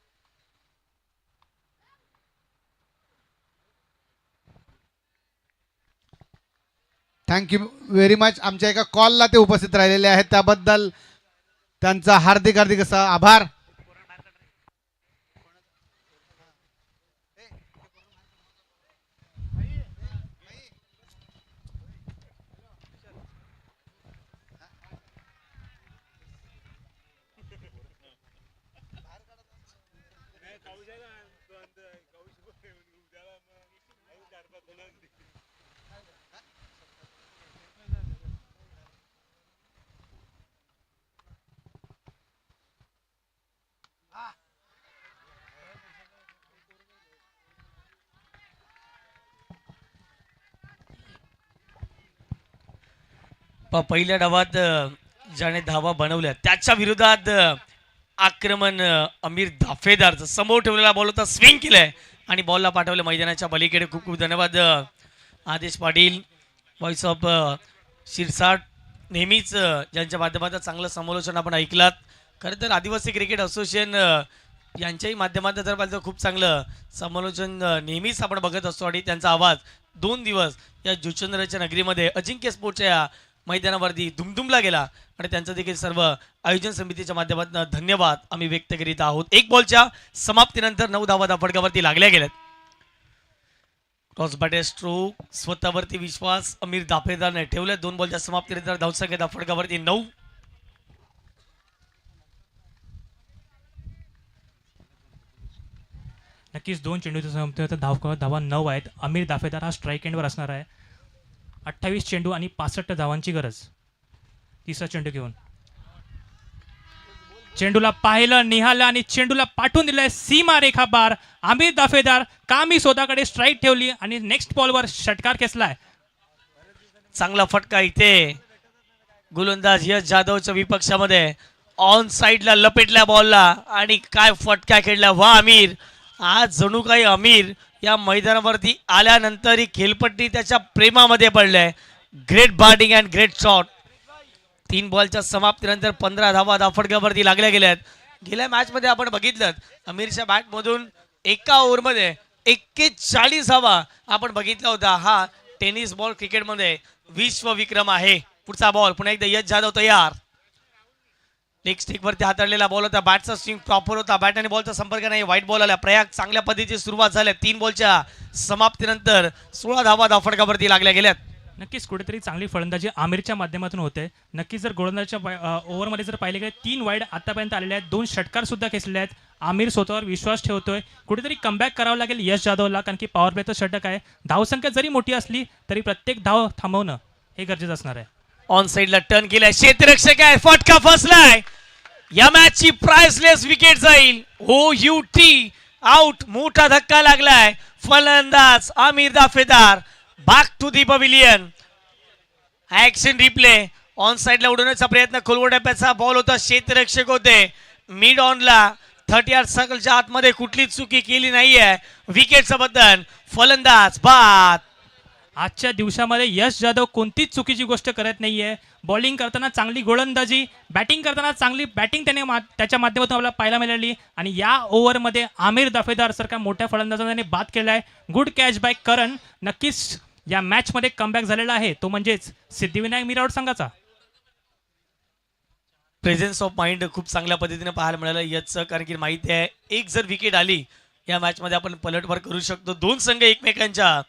Thank you very much. आमच्या एका कॉलला ते उपस्थित राहिलेले आहेत त्याबद्दल त्यांचा हार्दिक हार्दिक असा आभार. पहिल्या डावात ज्याने धावा बनवल्या त्याच्या विरोधात आक्रमण अमीर धाफेदारचं समोर ठेवलेला बॉल होता, स्विंग केलंय आणि बॉलला पाठवलं मैदानाच्या पलीकडे. खूप खूप धन्यवाद आदेश पाटील, व्हॉइस ऑफ शिरसाट. नेहमीच ज्यांच्या माध्यमातून चांगलं समालोचन आपण ऐकलात. खरं तर आदिवासी क्रिकेट असोसिएशन यांच्याही माध्यमातून जर पाहिलं तर खूप चांगलं समालोचन नेहमीच आपण बघत असतो आणि त्यांचा आवाज 2 दिवस या जुचंद्राच्या नगरीमध्ये अजिंक्य स्पोर्टच्या मैदानावरती दुमदुमला गेला आणि त्यांचं देखील सर्व आयोजन समितीच्या माध्यमातून धन्यवाद आम्ही व्यक्त करीत आहोत. 1 बॉलच्या समाप्तीनंतर 9 धावा फटकावरती लागल्या गेल्यात. क्रॉस बॅटे स्ट्रोक, स्वतःवरती विश्वास अमीर दाफेदारने ठेवले. 2 बॉलच्या समाप्तीनंतर धावसंख्या फटकावरती 9. नक्कीच 2 चेंडूच्या समाप्तीनंतर धावा 9 आहेत. अमीर दाफेदार हा स्ट्राईक एंडवर असणार आहे. 28 चेंडू आणि 65 धावांची गरज. तिसरा चेंडू घेऊन चेंडूला पाहिलं, निहालं आणि चेंडूला पाठवून दिलाय सीमा रेखा बार. आमिर दाफेदार कामी स्वतःकडे स्ट्राईक ठेवली आणि नेक्स्ट बॉलवर षटकार खेचलाय. चांगला फटका इथे गोलंदाज यश जाधवच्या विपक्षामध्ये ऑन साइडला लपेटल्या बॉलला आणि काय फटका खेळला. वा अमीर, आज जणू काही अमीर या मैदानावरती आल्यानंतर ही खेळपट्टी त्याच्या प्रेमामध्ये पडलंय. Great batting and great shot. 3 बॉलच्या समाप्तीनंतर 15 धावा धाफडक्यावरती लागल्या गेल्यात. गेल्या मॅच मध्ये आपण बघितलं अमीरच्या बॅटमधून एका ओव्हरमध्ये 41 धावा आपण बघितला होता. हा टेनिस बॉल क्रिकेटमध्ये विश्व विक्रम आहे. पुढचा बॉल पुन्हा एकदा यश जाधव तयार. लेग स्टिक वरती हाताळलेला बॉल होता. बॅटचा स्विंग प्रॉपर होता. बॅट आणि बॉलचा संपर्क नाही. व्हाईट बॉल आला. प्रयाग चांगल्या पद्धतीची सुरुवात झाली. 3 बॉलच्या समाप्तीनंतर 16 धावा धाफडकावरती लागल्या गेल्यात. नक्कीच कुठेतरी चांगली फलंदाजी आमिरच्या माध्यमातून होते. नक्कीच जर गोलंदाजच्या ओव्हरमध्ये जर पाहिले गेले 3 वाईड आतापर्यंत आलेले आहेत. 2 षटकार सुद्धा खेचले आहेत. आमिर स्वतःवर विश्वास ठेवतोय. कुठेतरी कमबॅक करावं लागेल यश जाधवला, कारण की पॉवर प्लेचं षटक आहे. धावसंख्या जरी मोठी असली तरी प्रत्येक धाव थांबवणं हे गरजेचं असणार आहे. ऑन साइडला टर्न केलाय. क्षेत्ररक्षक आहे. फटका फसलाय. या मॅचची प्राइसलेस विकेट जाईल. OUT out. मोठा धक्का लागलाय. फलंदाज Amir Dafedar back to the pavilion. Action replay. On साइडला उडवण्याचा प्रयत्न. खोलवर टप्प्याचा बॉल होता. क्षेत्ररक्षक होते. मिड ऑनला 30 यार्ड सर्कलच्या आतमध्ये कुठलीच चुकी केली नाहीये. विकेटचं बटन. फलंदाज बाद. आजच्या दिवसामध्ये यश जाधव कोणतीच चुकीची गोष्ट करत नाहीये. बॉलिंग करताना चांगली गोलंदाजी, बॅटिंग करताना चांगली बॅटिंग त्याने त्याच्या माध्यमातून आपल्याला पाहायला मिळाली आणि या ओव्हरमध्ये आमिर दाफेदार सारख्या मोठ्या फलंदाजाने त्याने बाद केलाय. गुड कॅच बाय करण. नक्कीच या मॅचमध्ये कमबॅक झालेला आहे तो म्हणजेच सिद्धिविनायक मिरावड संघाचा. प्रेझेन्स ऑफ माइंड खूप चांगल्या पद्धतीने पाहायला मिळालं याचं, कारण की माहिती आहे एक जर विकेट आली या मॅचमध्ये आपण पलटवार करू शकतो. 2 संघ एकमेकांच्या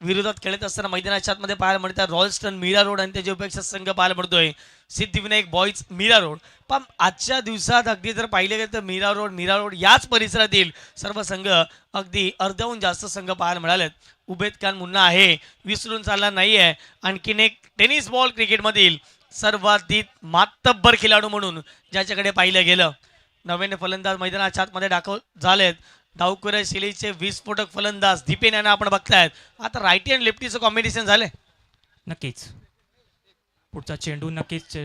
विरोधात खेळत असताना मैदानाच्या आतमध्ये पाहायला मिळतात. रॉयल्स्टन मीरा रोड आणि त्याच्या उपेक्षा संघ पाहायला मिळतोय सिद्धिविनायक बॉईज मीरा रोड. पण आजच्या दिवसात अगदी जर पाहिले गेलं तर मीरा रोड याच परिसरातील सर्व संघ अगदी अर्ध्याहून जास्त संघ पाहायला मिळालेत. उबेद खान मुन्ना आहे, विसरून चालला नाहीये. आणखीन एक टेनिस बॉल क्रिकेटमधील सर्वाधिक मातब्बर खेळाडू म्हणून ज्याच्याकडे पाहिलं गेलं. नव्याने फलंदाज मैदानाच्या आतमध्ये दाखल झालेत. डावखुऱ्या शैलीचे विस्फोटक फलंदाज दीपेन यांना आपण बघतायत. आता राईटी अँड लेफ्टीचं कॉम्बिनेशन झालंय. नक्कीच पुढचा चेंडू नक्कीच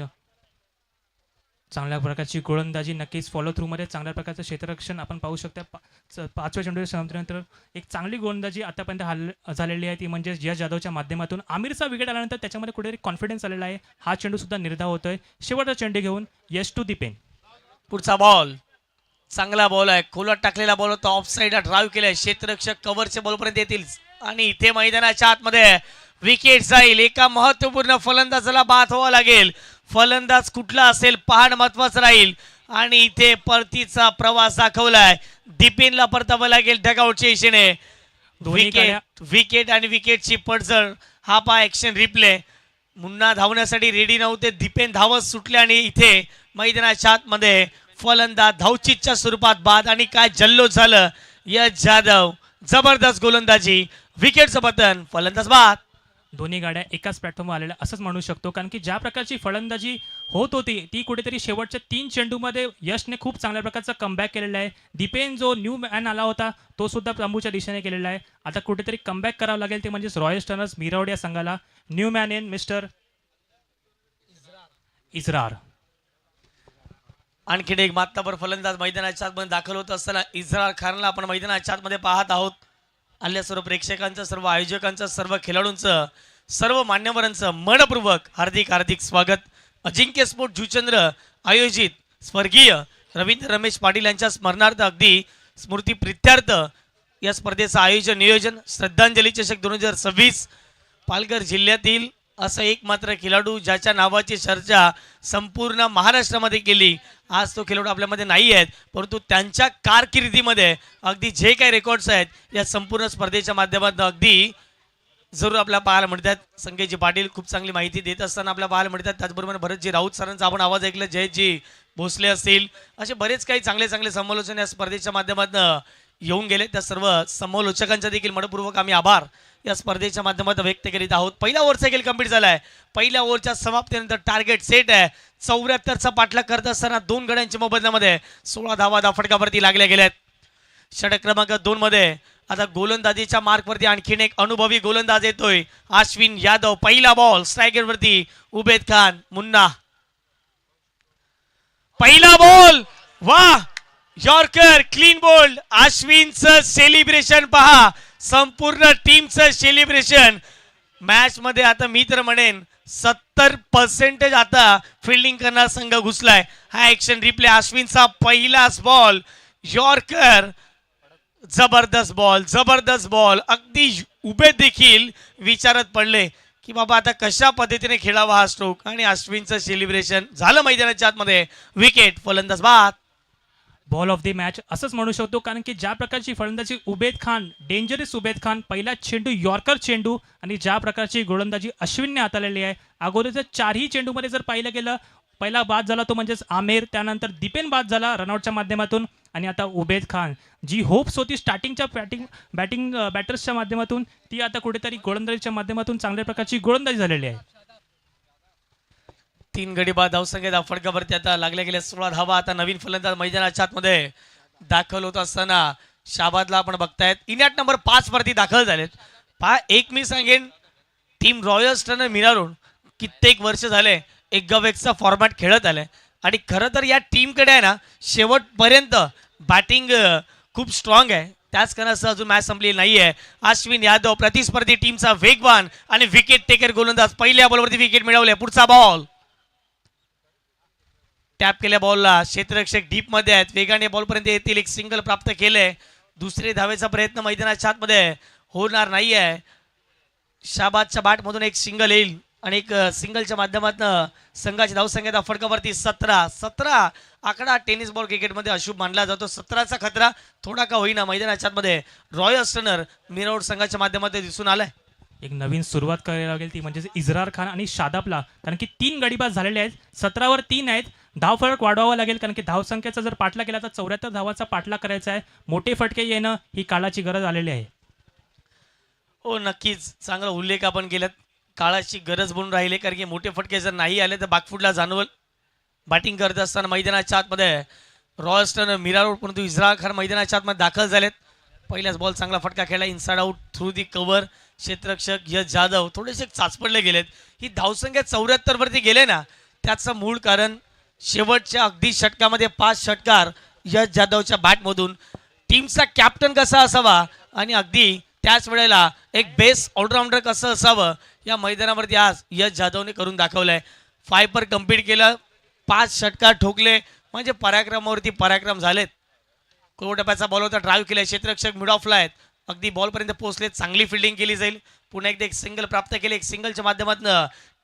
चांगल्या प्रकारची गोलंदाजी, नक्कीच फॉलो थ्रूमध्ये चांगल्या प्रकारचं क्षेत्ररक्षण आपण पाहू शकता. 5व्या चेंडूच्या समाप्तीनंतर एक चांगली गोलंदाजी आतापर्यंत झालेली आहे ती म्हणजे यश जाधवच्या माध्यमातून. आमिरचा विकेट आल्यानंतर त्याच्यामध्ये कुठेतरी कॉन्फिडन्स आलेला आहे. हा चेंडू सुद्धा निर्धाव होतोय. शेवटचा चेंडू घेऊन यश टू दीपेन. पुढचा बॉल चांगला बॉल आहे. खोलात टाकलेला बॉल होता. ऑफ साईडला ड्राईव्ह केलाय. क्षेत्ररक्षक कव्हरचे बॉलपर्यंत येतील आणि इथे मैदानाच्या आतमध्ये विकेट जाईल. एका महत्वपूर्ण फलंदाजाला बाद व्हावं लागेल. फलंदाज कुठला असेल पाहणं महत्वाचं राहील. आणि इथे परतीचा प्रवास दाखवलाय. दीपेनला परतावं लागेल डगआउटच्या दिशेने. दोन्ही विकेट आणि विकेटची पडझड. हा पा ऍक्शन रिप्ले. मुन्ना धावण्यासाठी रेडी नव्हते. दीपेन धावत सुटले आणि इथे मैदानाच्या आतमध्ये फलंदाज धावचीच्या स्वरूपात बाद. आणि काय जल्लोष झालं. यश जाधव जबरदस्त गोलंदाजी. विकेटचं पतन. फलंदाज बाद. दोन्ही गाड्या एकाच प्लॅटफॉर्मवर आलेल्या असंच म्हणू शकतो, कारण की ज्या प्रकारची फलंदाजी होत होती ती कुठेतरी शेवटच्या 3 चेंडूमध्ये यशने खूप चांगल्या प्रकारचा कमबॅक केलेला आहे. दीपेन जो न्यू मॅन आला होता तो सुद्धा तंबूच्या दिशेने केलेला आहे. आता कुठेतरी कमबॅक करावं लागेल ते म्हणजेच रॉयल स्टर्नर्स मिरावड या संघाला. New man in mister Israr. आणखीन एक मात्ताभर फलंदाज मैदानाच्या आतमध्ये दाखल होत असताना इजरार खानला आपण मैदानाच्या आतमध्ये पाहत आहोत. आल्या सर्व प्रेक्षकांचं, सर्व आयोजकांचं, सर्व खेळाडूंचं, सर्व मान्यवरांचं मनपूर्वक हार्दिक स्वागत. अजिंक्य स्पोर्ट जुचंद्र आयोजित स्वर्गीय रवींद्र रमेश पाटील यांच्या स्मरणार्थ अगदी स्मृती प्रित्यर्थ या स्पर्धेचं आयोजन नियोजन श्रद्धांजली चषक 2026. पालघर जिल्ह्यातील असं एकमात्र खेळाडू ज्याच्या नावाची चर्चा संपूर्ण महाराष्ट्रामध्ये केली. आज तो खेळाडू आपल्यामध्ये नाही आहेत, परंतु त्यांच्या कारकिर्दीमध्ये अगदी जे काही रेकॉर्ड्स आहेत या संपूर्ण स्पर्धेच्या माध्यमातून अगदी जरूर आपल्याला पाहायला मिळतात. संकेतजी पाटील खूप चांगली माहिती देत असताना आपल्याला पाहायला मिळतात. त्याचबरोबर भरतजी राऊत सरांचा आपण आवाज ऐकला, जयजी भोसले असतील, असे बरेच काही चांगले समालोचन या स्पर्धेच्या माध्यमातून येऊन गेले. त्या सर्व समालोचकांचा देखील मनपूर्वक आम्ही आभार या स्पर्धेच्या माध्यमातून व्यक्त करीत आहोत. पहिला ओव्हरचा खेळ कंप्लीट झालाय. पहिल्या ओव्हरच्या समाप्तीनंतर टार्गेट सेट आहे. 74चा पाठलाग करत असताना 2 गड्यांच्या मोबदल्यामध्ये 16 धावा फटकावरती लागल्या गेल्यात. षटक क्रमांक 2 मध्ये आता गोलंदाजीच्या मार्कवरती आणखीन एक अनुभवी गोलंदाज येतोय, अश्विन यादव. पहिला बॉल स्ट्रायकर वरती उबेद खान. मुन्ना पहिला बॉल. वा, यॉर्कर क्लीन बोल्ड. अश्विनचं सेलिब्रेशन पहा. संपूर्ण टीमचं सेलिब्रेशन. मॅच मध्ये आता मी तर म्हणेन 70% आता फिल्डिंग करणारा संघ घुसलाय. हा ऍक्शन रिप्ले. अश्विनचा पहिलाच बॉल. यॉर्कर. जबरदस्त बॉल. अगदी उभे देखील विचारत पडले की बाबा आता कशा पद्धतीने खेळावा हा स्ट्रोक. आणि अश्विनचं सेलिब्रेशन झालं मैदानाच्या आतमध्ये. विकेट. फलंदाज बाद. बॉल ऑफ द मॅच असंच म्हणू शकतो, कारण की ज्या प्रकारची फलंदाजी उबेद खान, डेंजरस उबेद खान, पहिला चेंडू यॉर्कर चेंडू, आणि ज्या प्रकारची गोलंदाजी अश्विनने हाताळलेली आहे. अगोदरच्या 4ही चेंडूमध्ये जर पाहिलं गेलं, पहिला बाद झाला तो म्हणजेच आमिर, त्यानंतर दीपेन बाद झाला रनआउटच्या माध्यमातून, आणि आता उबेद खान. जी होप्स होती स्टार्टिंगच्या बॅटिंग बॅटर्सच्या माध्यमातून, ती आता कुठेतरी गोलंदाजीच्या माध्यमातून चांगल्या प्रकारची गोलंदाजी झालेली आहे. 3 गडी बाद धावसंख्या फटकावरती आता लागल्या गेल्या 16 धावा. आता नवीन फलंदाज मैदानाच्या आतमध्ये दाखल होत असताना शाबादला आपण बघतायत इनिंग नंबर 5 वरती दाखल झालेत. एक मी सांगेन, टीम रॉयल स्टर्नर मिरारोड कित्येक वर्ष झाले एक गव एकचा फॉर्मॅट खेळत आलाय. आणि खरं तर या टीमकडे आहे ना शेवटपर्यंत बॅटिंग खूप स्ट्रॉंग आहे. त्याच कारणासह अजून मॅच संपलेली नाहीये. अश्विन यादव प्रतिस्पर्धी टीमचा वेगवान आणि विकेट टेकर गोलंदाज. पहिल्या बॉलवरती विकेट मिळवले. पुढचा बॉल. टॅप केल्या बॉलला क्षेत्ररक्षक डीप मध्ये आहेत. वेगाने बॉलपर्यंत येतील. एक सिंगल प्राप्त केले. दुसरे धावेचा प्रयत्न मैदानाच्या आतमध्ये होणार नाहीये. शाबादच्या बॅटमधून एक सिंगल येईल आणि एक सिंगलच्या माध्यमातून संघाची धावसंख्या फटकावरती 17 आकडा टेनिस बॉल क्रिकेटमध्ये अशुभ मानला जातो. 17चा खतरा थोडा का होईना मैदानाच्या आतमध्ये रॉयल स्टर्नर मिरारोड संघाच्या माध्यमातून दिसून आलाय. एक नवीन सुरुवात करायला लागेल ती म्हणजे इजरार खान आणि शादाबला, कारण की 3 गडीबाज झालेले आहेत. 17वर 3 आहेत. धाव फरक वाढवावा लागेल, कारण की धावसंख्येचा जर पाठला केला तर 74 धावाचा पाठला करायचा आहे. मोठे फटके येणं ही काळाची गरज आलेली आहे. हो, नक्कीच चांगला उल्लेख आपण केलात. काळाची गरज बनून राहिले, कारण की मोठे फटके जर नाही आले तर बाकफुटला जाणवल. बॅटिंग करत असताना मैदानाच्या आतमध्ये रॉयल स्टर्नर मिरारोड, परंतु इजरार खान मैदानाच्या आतमध्ये दाखल झालेत. पहिल्याच बॉल चांगला फटका खेळला. Inside out through the cover. क्षेत्ररक्षक यश जाधव थोडेसे चाचपडले गेलेत. ही धावसंख्या 74 वरती गेले ना, त्याचं मूळ कारण शेवटच्या अगदी षटकामध्ये 5 षटकार यश जाधवच्या बॅटमधून. टीमचा कॅप्टन कसा असावा आणि अगदी त्याच वेळेला एक बेस्ट ऑलराऊंडर कसं असावं या मैदानावरती आज यश जाधवने करून दाखवलंय. 5 पर कम्प्लीट केलं. 5 षटकार ठोकले म्हणजे पराक्रमावरती पराक्रम झालेत. कोटप्याचा बॉल होता, ड्राईव्ह केलाय. क्षेत्ररक्षक मिड ऑफला आहेत. अगदी बॉलपर्यंत पोहोचले. चांगली फिल्डिंग केली जाईल. पुन्हा एकदा एक सिंगल प्राप्त केले. एक सिंगलच्या माध्यमातून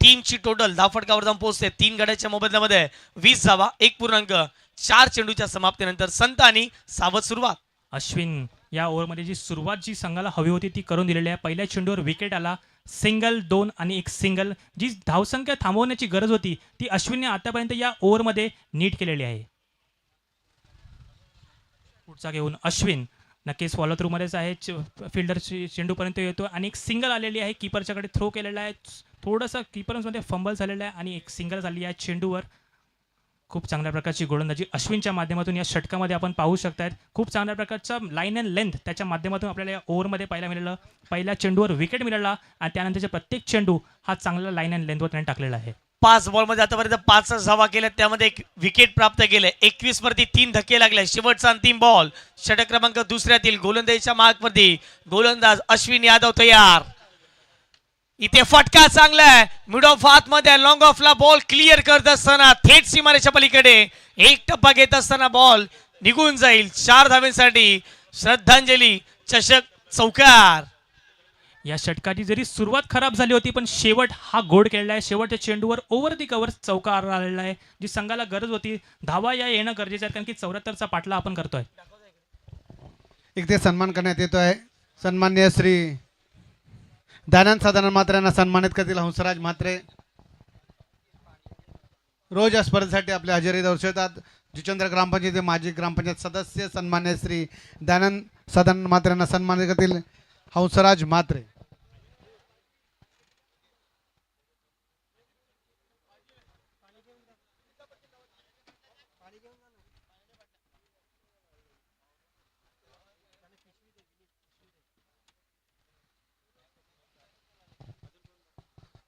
टीमची टोटल धावफटकावर जाऊन पोहोचते 3 गड्याच्या मोबदल्यामध्ये 20 धावा. 1.4 चेंडूच्या समाप्तीनंतर संत आणि सावध सुरुवात. अश्विन या ओव्हरमध्ये जी सुरुवात जी संघाला हवी होती ती करून दिलेली आहे. पहिल्या चेंडूवर विकेट आला, सिंगल 2 आणि एक सिंगल. जी धावसंख्या थांबवण्याची गरज होती ती अश्विनने आतापर्यंत या ओव्हरमध्ये नीट केलेली आहे. पुढचा घेऊन अश्विन नक्कीच फॉलो थ्रू मध्येच आहे. फिल्डर चेंडूपर्यंत येतो आणि एक सिंगल आलेली आहे. कीपरच्याकडे थ्रो केलेला आहे. थोडंसं कीपरमध्ये फंबल झालेलं आहे आणि एक सिंगल झाली आहे चेंडूवर. खूप चांगल्या प्रकारची गोलंदाजी अश्विनच्या माध्यमातून या षटकामध्ये आपण पाहू शकतायत. खूप चांगल्या प्रकारचा लाईन अँड लेंथ त्याच्या माध्यमातून आपल्याला या ओव्हरमध्ये पाहायला मिळालं. पहिल्या चेंडूवर विकेट मिळाला आणि त्यानंतरचे प्रत्येक चेंडू हा चांगला लाईन अँड लेंथवर त्याने टाकलेला आहे. 5 बॉलमध्ये आतापर्यंत 5 धावा केल्या, त्यामध्ये एक विकेट प्राप्त केले. 21 वरती 3 धक्के लागले. शेवटचा अंतिम बॉल षटक क्रमांक दुसऱ्यातील गोलंदाजीच्या मार्कवरती. गोलंदाज अश्विन यादव तयार. इथे फटका चांगला आहे. मिड ऑफ हात मध्ये लॉंग ऑफला बॉल क्लिअर करत असताना थेट सीमारेच्या पलीकडे एक टप्पा घेत असताना बॉल निघून जाईल. 4 धावेसाठी श्रद्धांजली चषक चौकार. या षटकाची जरी सुरुवात खराब झाली होती पण शेवट हा गोड केलेला आहे. शेवटच्या चेंडूवर ओव्हर दी कव्हर चौकार आलेला आहे. जी संघाला गरज होती धावा या येणं गरजेचं आहे कारण की 74चा पाठला आपण करतोय. इथे सन्मान करण्यात येतो आहे. सन्माननीय श्री दयानंद सदानंद म्हात्रे यांना सन्मानित करतील हंसराज म्हात्रे. रोज या स्पर्धेसाठी आपले हजेरी दर्शवतात जुचंद्र ग्रामपंचायत माजी ग्रामपंचायत सदस्य सन्मान्य श्री दयानंद सदानंद म्हात्रे यांना सन्मानित करतील हंसराज म्हात्रे.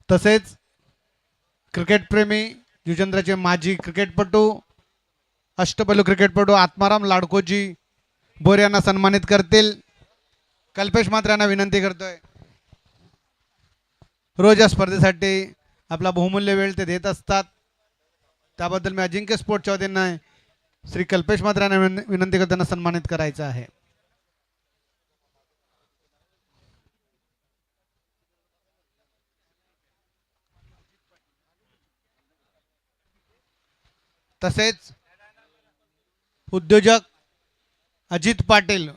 तसेच क्रिकेट प्रेमी जुचंद्रचे माजी क्रिकेटपटू अष्टपैलू क्रिकेटपटू आत्माराम लाडकोजी बोरे यांना सन्मानित करतील. कल्पेश म्हात्रे यांना विनंती करतोय. रोज या स्पर्धेसाठी आपला बहुमूल्य वेळ ते देत असतात त्याबद्दल मी अजिंक्य स्पोर्टच्या वतीनं श्री कल्पेश म्हात्रे यांना विनंती करतो त्यांना सन्मानित करायचं आहे. तसेच उद्योजक अजित पाटील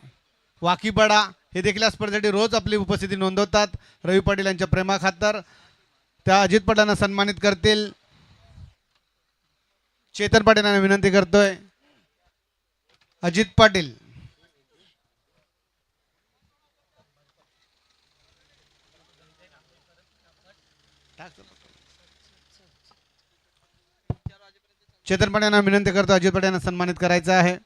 वाकीपाडा हे देखील या स्पर्धेसाठी रोज आपली उपस्थिती नोंदवतात. रवी पाटील यांच्या प्रेमाखातर त्या अजित पाटलांना सन्मानित करतील. चेतन पाटील यांना विनंती करतोय. अजित पाटील चेतन पाटील यांना विनंती करतो. अजित पाटील यांना सन्मानित करायचं आहे.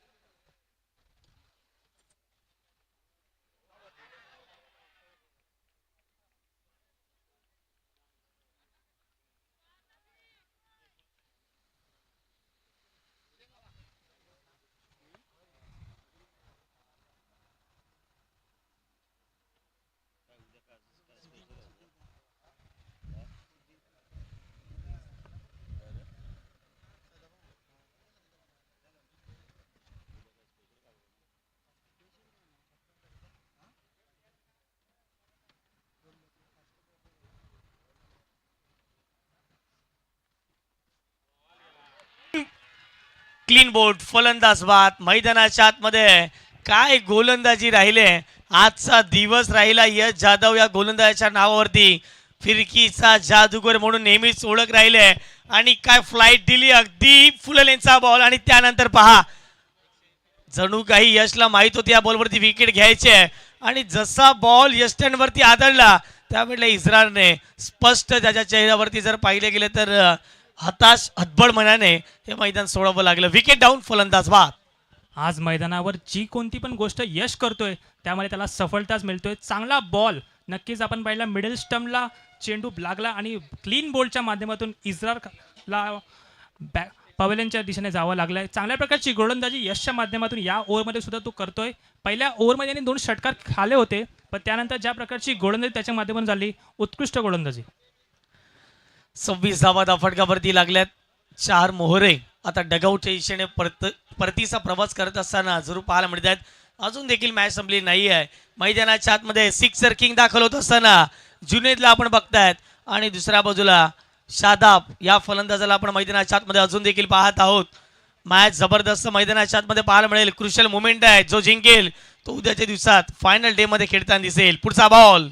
क्लीन बोर्ड फलंदाज बाद. मैदानाच्या आतमध्ये काय गोलंदाजी राहिले. आजचा दिवस राहिला यश जाधव या गोलंदाजाच्या नावावरती फिरकीचा जादूगर म्हणून नेहमीच ओळख राहिले आणि काय फ्लाईट दिली. अगदी फुललेंचा बॉल आणि त्यानंतर पहा जणू काही यशला माहित होती या बॉलवरती विकेट घ्यायचे आणि जसा बॉल यश स्टँडवरती आदळला त्यावेळेला इस्रारने स्पष्ट त्याच्या चेहऱ्यावरती जर पाहिले गेले तर हताश हतबल मनाने हे मैदान सोडावं लागलं. विकेट डाऊन फलंदाज बाद. आज मैदानावर जी कोणती पण गोष्ट यश करतोय त्यामध्ये त्याला सफलताच मिळतोय. चांगला बॉल नक्कीच आपण पाहिला. मिडल स्टंपला चेंडू लागला आणि क्लीन बॉलच्या माध्यमातून इस्रारला पवेलियनच्या दिशेने जावं लागलंय. चांगल्या प्रकारची गोलंदाजी यशच्या माध्यमातून या ओव्हरमध्ये सुद्धा तो करतोय. पहिल्या ओव्हरमध्ये त्यांनी 2 षटकार खाले होते पण त्यानंतर ज्या प्रकारची गोलंदाजी त्याच्या माध्यमातून झाली उत्कृष्ट गोलंदाजी. 26 धावा फटकावरती लागल्यात. 4 मोहरे आता डगआउटच्या दिशेने परतीचा प्रवास करत असताना जरूर पाहायला मिळत आहेत. अजून देखील मॅच संपली नाही आहे. मैदानाच्या आतमध्ये सिक्सर किंग दाखल होत असताना जुनेदला आपण बघतायत आणि दुसऱ्या बाजूला शादाब या फलंदाजाला आपण मैदानाच्या आतमध्ये अजून देखील पाहत आहोत. मॅच जबरदस्त मैदानाच्या आतमध्ये पाहायला मिळेल. क्रुशियल मोमेंट आहे. जो जिंकेल तो उद्याच्या दिवसात फायनल डे मध्ये खेळताना दिसेल. पुढचा बॉल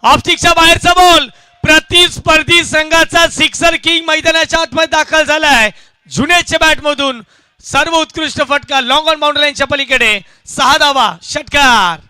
ऑफस्टिकच्या बाहेरचा बॉल, प्रतिस्पर्धी संघाचा सिक्सर किंग मैदानाच्या आतमध्ये दाखल झालाय. जुनेदच्या बॅट मधून सर्व उत्कृष्ट फटका लॉंग ऑन बाउंड्री लाईनच्या पलीकडे 6 धावा षटकार.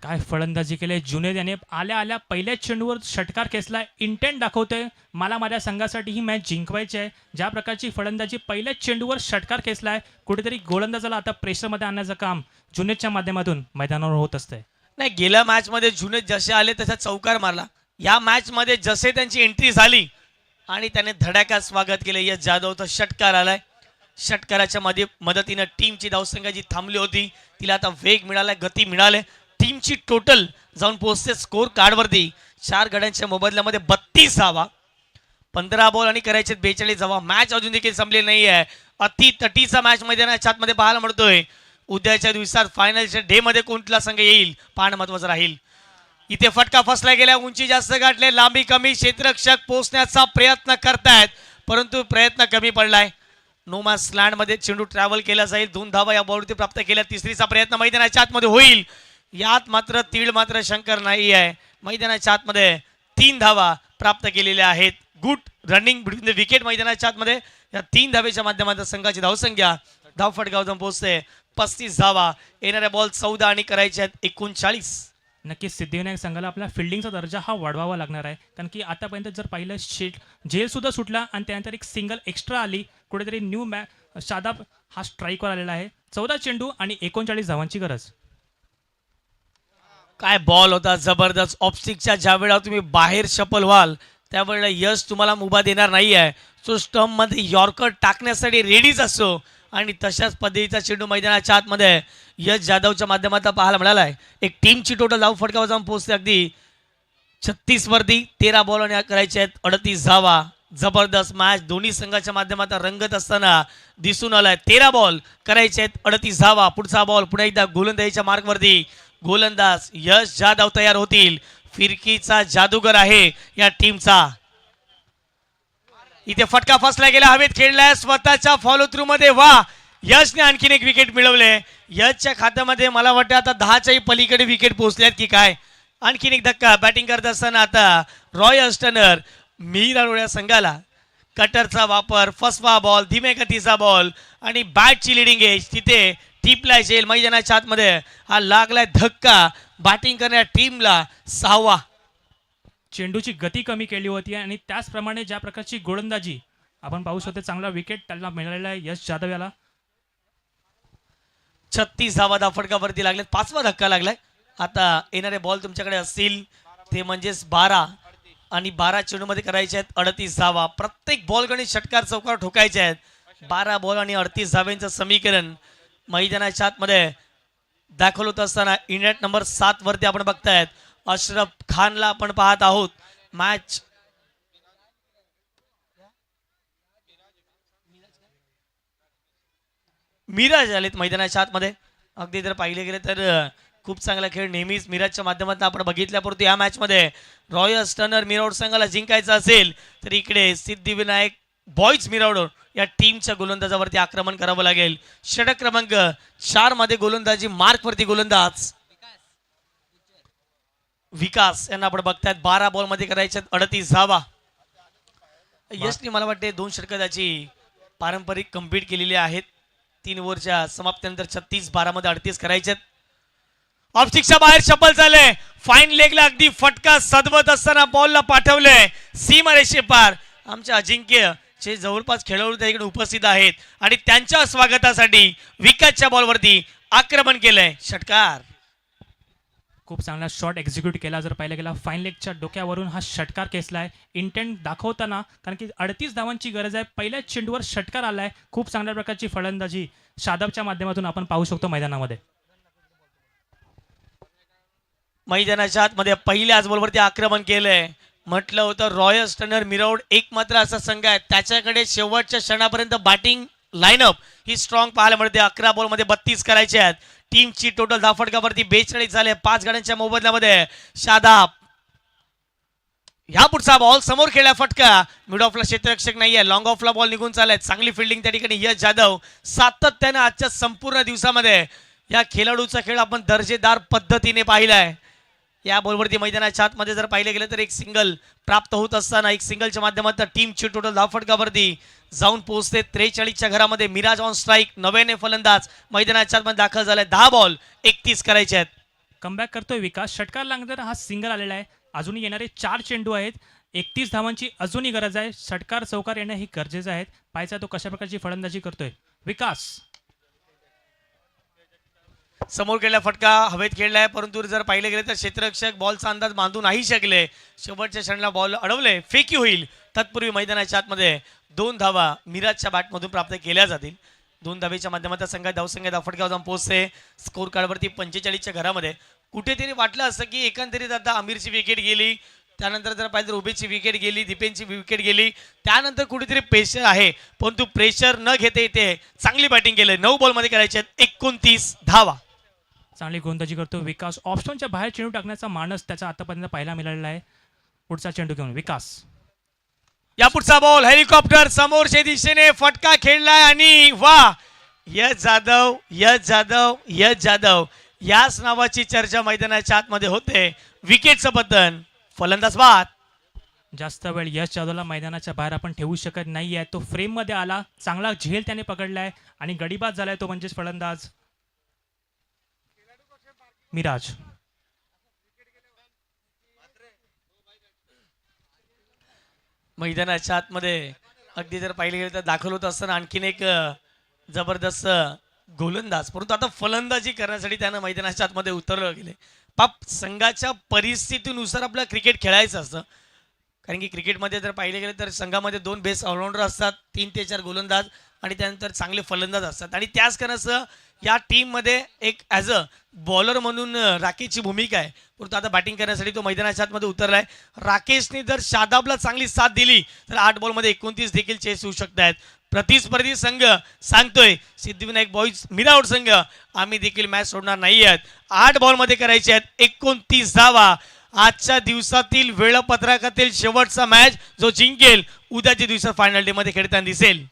काय फलंदाजी केली जुनेद याने. आल्या आल्या पहिल्याच चेंडूवर षटकार खेचलाय. इंटेंट दाखवतोय मला माझ्या संघासाठी ही मॅच जिंकवायची आहे. ज्या प्रकारची फलंदाजी पहिल्याच चेंडूवर षटकार खेचलाय, कुठेतरी गोलंदाजाला आता प्रेशरमध्ये आणण्याचं काम जुनेदच्या माध्यमातून मैदानावर होत असतंय. नाही, गेल्या मॅच मध्ये जुनेद जसे आले तसा चौकार मारला. या मॅच मध्ये जसे त्यांची एंट्री झाली आणि त्याने धडाक्यात स्वागत केले. यश जाधवचा षटकार आलाय. षटकाराच्या मदतीनं टीमची धावसंख्या जी थांबली होती तिला आता वेग मिळालाय, गती मिळाले. टीमची टोटल जाऊन पोहोचते स्कोर कार्डवरती 4 गड्यांच्या मोबदल्यामध्ये 32 धावा, 15 बॉल आणि करायचे 42 धावा. मॅच अजून देखील संपलेली नाही आहे. अति तटीचा मॅच मैदानाच्या आतमध्ये पाहायला मिळतोय. उद्याच्या दिवसात फायनलच्या डे मध्ये कोणता संघ येईल पाहणं महत्वाचं राहील. इथे फटका फसला गेला. उंची जास्त गाठले, लांबी कमी, क्षेत्ररक्षक पोहोचण्याचा प्रयत्न करतायत परंतु प्रयत्न कमी पडलाय. नो मॅच लँड मध्ये चेंडू ट्रॅव्हल केला जाईल. 2 धावा या बॉलवरती प्राप्त केल्या. तिसरीचा प्रयत्न मैदानाच्या आतमध्ये होईल. यात मात्र तीळ मात्र शंकर नाही आहे. मैदानाच्या आतमध्ये 3 धावा प्राप्त केलेल्या आहेत. Good running between the wicket. मैदानाच्या आतमध्ये या 3 धावेच्या माध्यमातून संघाची धावसंख्या धावफटकावर जाऊन पोहोचते 35 धावा. येणाऱ्या बॉल 14 आणि करायचे आहेत 39. नक्कीच सिद्धिविनायक संघाला आपला फिल्डिंगचा दर्जा हा वाढवावा लागणार आहे. कारण की आतापर्यंत जर पाहिलं झेल सुद्धा सुटला आणि त्यानंतर एक सिंगल एक्स्ट्रा आली. कुठेतरी न्यू शादाब हा स्ट्राईकवर आलेला आहे. 14 चेंडू आणि 39 धावांची गरज. काय बॉल होता जबरदस्त. ऑफस्टिकच्या ज्या वेळा तुम्ही बाहेर शपल व्हाल त्यावेळेला यश तुम्हाला मुभा देणार नाही आहे. तो स्टंप मध्ये यॉर्कर टाकण्यासाठी रेडीच असतो आणि तशाच पद्धतीचा चेंडू मैदानाच्या आतमध्ये यश जाधवच्या माध्यमातून पाहायला मिळाला आहे. एक टीमची टोटल धाव फटकावर जाऊन पोहोचते अगदी 36 वरती. 13 बॉल आणि करायचे आहेत 38 धावा. जबरदस्त मॅच दोन्ही संघाच्या माध्यमातून रंगत असताना दिसून आलाय. 13 बॉल करायचे आहेत 38 धावा. पुढचा बॉल पुन्हा एकदा गोलंदाजीच्या मार्कवरती. गोलंदाज यश जाधव तयार होतील. फिरकीचा जादूगर आहे या टीमचा. इथे फटका फसला गेला, हवेत खेळलाय स्वतःच्या फॉलो थ्रू मध्ये. वा, यशने आणखीन एक विकेट मिळवले. यशच्या खात्यामध्ये मला वाटतं आता 10च्याही पलीकडे विकेट पोहोचल्यात की काय. आणखीन एक धक्का बॅटिंग करत असताना आता रॉय अस्टनर मीरा संघाला कटरचा वापर, फसवा बॉल, धीमे गतीचा बॉल आणि बॅटची लिडिंग एज तिथे टिपलाय जेल. मैदानाच्या आतमध्ये हा लागलाय धक्का. बॅटिंग करणाऱ्या टीमला 6वा. चेंडूची गती कमी केली होती आणि त्याचप्रमाणे ज्या प्रकारची गोलंदाजी आपण पाहू शकतो, चांगला विकेट त्याला मिळालेला आहे यश जाधव याला. 36 धावा धावफटकावरती लागले. 5वा धक्का लागलाय. आता येणारे बॉल तुमच्याकडे असतील ते म्हणजेच 12 आणि 12 चेंडूमध्ये करायचे आहेत 38 धावा. प्रत्येक बॉल गणित षटकार चौकार ठोकायचे आहेत. 12 बॉल आणि 38 धाव्यांचं समीकरण मैदानाच्या आतमध्ये दाखल होत असताना इंडियन नंबर 7 वरती आपण बघतायत अशरफ खानला आपण पाहत आहोत. मॅच मिराज आलेत मैदानाच्या आतमध्ये. अगदी जर पाहिले गेले तर खूप चांगला खेळ नेहमीच मिराजच्या माध्यमातून आपण बघितल्यापुरती या मॅच मध्ये रॉयल स्टनर मिरावड संघाला जिंकायचं असेल तर इकडे सिद्धिविनायक बॉईज मिरावड या टीमच्या गोलंदाजावरती आक्रमण करावं लागेल. षटक क्रमांक 4 मध्ये गोलंदाजी मार्क वरती गोलंदाज विकास यांना आपण बघतायत. 12 बॉल मध्ये करायचे 38 धावा. यशने मला वाटते 2 षटकं त्याची पारंपरिक कंप्लीट केलेली आहेत. 3 ओव्हरच्या समाप्तीनंतर 36-12 मध्ये 38 करायचे. ऑफस्टिकच्या बाहेर शपल झाले. फाईन लेगला अगदी फटका सदवत असताना बॉलला पाठवलंय सीमारेषे पार. आमच्या अजिंक्य जे जवळपास खेळाडू त्या इकडे उपस्थित आहेत आणि त्यांच्या स्वागतासाठी विकेटच्या बॉलवरती आक्रमण केलंय. षटकार. खूप चांगला शॉट एक्झिक्यूट केला. जर पाहिलं गेला फाईन लेगच्या डोक्यावरून हा षटकार खेचलाय इंटेंट दाखवताना, कारण की 38 धावांची गरज आहे. पहिल्याच चेंडूवर षटकार आलाय. खूप चांगल्या प्रकारची फलंदाजी शादाबच्या माध्यमातून आपण पाहू शकतो मैदानामध्ये. मैदानाच्या आतमध्ये पहिल्याच बॉलवरती आक्रमण केलंय. म्हटलं होतं रॉयल स्टनर मिरावड एकमात्र असा संघ आहे त्याच्याकडे शेवटच्या क्षणापर्यंत बॅटिंग लाईनअप ही स्ट्रॉंग पाहायला मिळते. 11 बॉलमध्ये 32 करायचे आहेत. टीमची टोटल धाव फटकावरती 42 झाले. 5 गाड्यांच्या मोबदल्यामध्ये शादाब. ह्या पुढचा बॉल समोर खेळला फटका. मिड ऑफला क्षेत्ररक्षक नाहीये. लॉंग ऑफला बॉल निघून चाललाय. चांगली फिल्डिंग त्या ठिकाणी यश जाधव. सातत्याने आजच्या संपूर्ण दिवसामध्ये या खेळाडूचा खेळ आपण दर्जेदार पद्धतीने पाहिलाय. या बॉलवरती मैदानाच्या आतमध्ये जर पाहिलं गेलं तर एक सिंगल प्राप्त होत असताना एक सिंगलच्या माध्यमातून टीमची टोटल धाव फटकावरती जाऊन पोहोचते 43च्या घरामध्ये. Miraj on strike. नव्याने फलंदाज मैदानाच्या आतमध्ये दाखल झालाय. 10 बॉल 31 करायचे आहेत. कमबॅक करतोय विकास. षटकार लागल्यानंतर हा सिंगल आलेला आहे. अजूनही येणारे 4 चेंडू आहेत. 31 धावांची अजूनही गरज आहे. षटकार चौकार येणं ही गरजेचं आहे. पाहायचा तो कशा प्रकारची फलंदाजी करतोय विकास. समोर खेळला फटका हवेत खेळलाय, परंतु जर पाहिले गेले तर क्षेत्ररक्षक बॉलचा अंदाज बांधू नाही शकले. शेवटच्या क्षणाला बॉल अडवले. फेकी होईल. तत्पूर्वी मैदानाच्या आतमध्ये 2 धावा मिराजच्या बॅटमधून प्राप्त केल्या जातील. 2 धावेच्या माध्यमातून संघात धावसंख्या फटका जाऊन पोहोचते स्कोर कार्डवरती 45च्या घरामध्ये. कुठेतरी वाटलं असं की एकंदरीत आता आमिरची विकेट गेली, त्यानंतर जर पाहिजे तर उबेची विकेट गेली, दीपेनची विकेट गेली, त्यानंतर कुठेतरी प्रेशर आहे, परंतु प्रेशर न घेता येते चांगली बॅटिंग केली. 9 बॉलमध्ये करायचे 29 धावा. चांगली गोलंदाजी करतो विकास. ऑप्शनच्या बाहेर चेंडू टाकण्याचा मानस त्याचा आतापर्यंत पाहायला मिळालेला आहे. पुढचा चेंडू घेऊन विकास. या पुढचा बॉल हेलिकॉप्टर समोरच्या दिशेने फटका खेळलाय आणि वा यश जाधव, यश जाधव, यश जाधव याच नावाची चर्चा मैदानाच्या आतमध्ये होते. विकेटचं पतन. फलंदाज बाद. जास्त वेळ यश जाधवला मैदानाच्या बाहेर आपण ठेवू शकत नाहीये. तो फ्रेम मध्ये आला. चांगला झेल त्याने पकडलाय आणि गडीबाद झालाय तो म्हणजेच फलंदाज मिराज. मैदानाच्या आतमध्ये अगदी जर पाहिले गेले तर दाखल होत असताना आणखीन एक जबरदस्त गोलंदाज, परंतु आता फलंदाजी करण्यासाठी त्यानं मैदानाच्या आतमध्ये उतरलं गेले. पाप संघाच्या परिस्थितीनुसार आपलं क्रिकेट खेळायचं असतं, कारण की क्रिकेटमध्ये जर पाहिले गेले तर संघामध्ये 2 बेस्ट ऑलराऊंडर असतात, 3 ते 4 गोलंदाज आणि त्यानंतर चांगले फलंदाज असतात. आणि त्याच कारणाचं या टीममध्ये एक ॲज अ बॉलर म्हणून राकेशची भूमिका आहे, परंतु आता बॅटिंग करण्यासाठी तो मैदानाच्या आतमध्ये उतरलाय. राकेशने जर शादाबला चांगली साथ दिली तर 8 बॉलमध्ये 29 देखील चेस होऊ शकत आहेत. प्रतिस्पर्धी संघ सांगतोय सिद्धिविनायक बॉईज मिरावड संघ आम्ही देखील मॅच सोडणार नाही आहेत. 8 बॉलमध्ये करायचे आहेत 29 धावा. आजच्या दिवसातील वेळापत्रकातील शेवटचा मॅच जो जिंकेल उद्याच्या दिवसात फायनल डे मध्ये खेळताना दिसेल.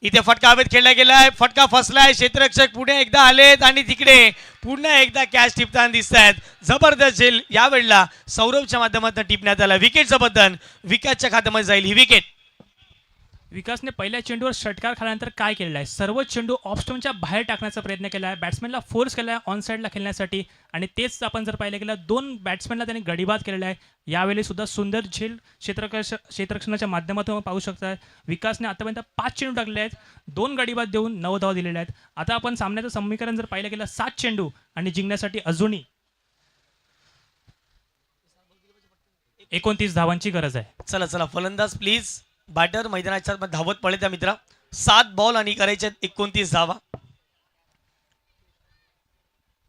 इथे फटका हवेत खेळला गेलाय. फटका फसलाय. क्षेत्ररक्षक पुढे एकदा आलेत आणि तिकडे पुन्हा एकदा कॅच टिपताना दिसत आहेत. जबरदस्त झेल यावेळेला सौरभच्या माध्यमातून टिपण्यात आला. विकेटचं बदन विकासच्या खात्यामध्ये जाईल ही विकेट. विकासने पहिल्या चेंडूवर षटकार खाल्यानंतर काय केलेलं आहे, सर्व चेंडू ऑफ स्टंपच्या बाहेर टाकण्याचा प्रयत्न केला आहे. बॅट्समॅनला फोर्स केला आहे ऑन साईडला खेळण्यासाठी आणि तेच आपण जर पाहिलं गेलं 2 बॅट्समॅनला त्यांनी गडीबाद केलेला आहे. यावेळी सुद्धा सुंदर झेल क्षेत्ररक्षणाच्या माध्यमातून पाहू शकता. विकासने आतापर्यंत 5 चेंडू टाकले आहेत, 2 गडीबाद देऊन 9 धावा दिलेल्या आहेत. आता आपण सामन्याचं समीकरण जर पाहिलं गेलं 7 चेंडू आणि जिंकण्यासाठी अजूनही 29 धावांची गरज आहे. चला चला फलंदाज प्लीज. बॅटर मैदानाच्या धावत पडले त्या मित्रा. 7 बॉल आणि करायचे 29 धावा.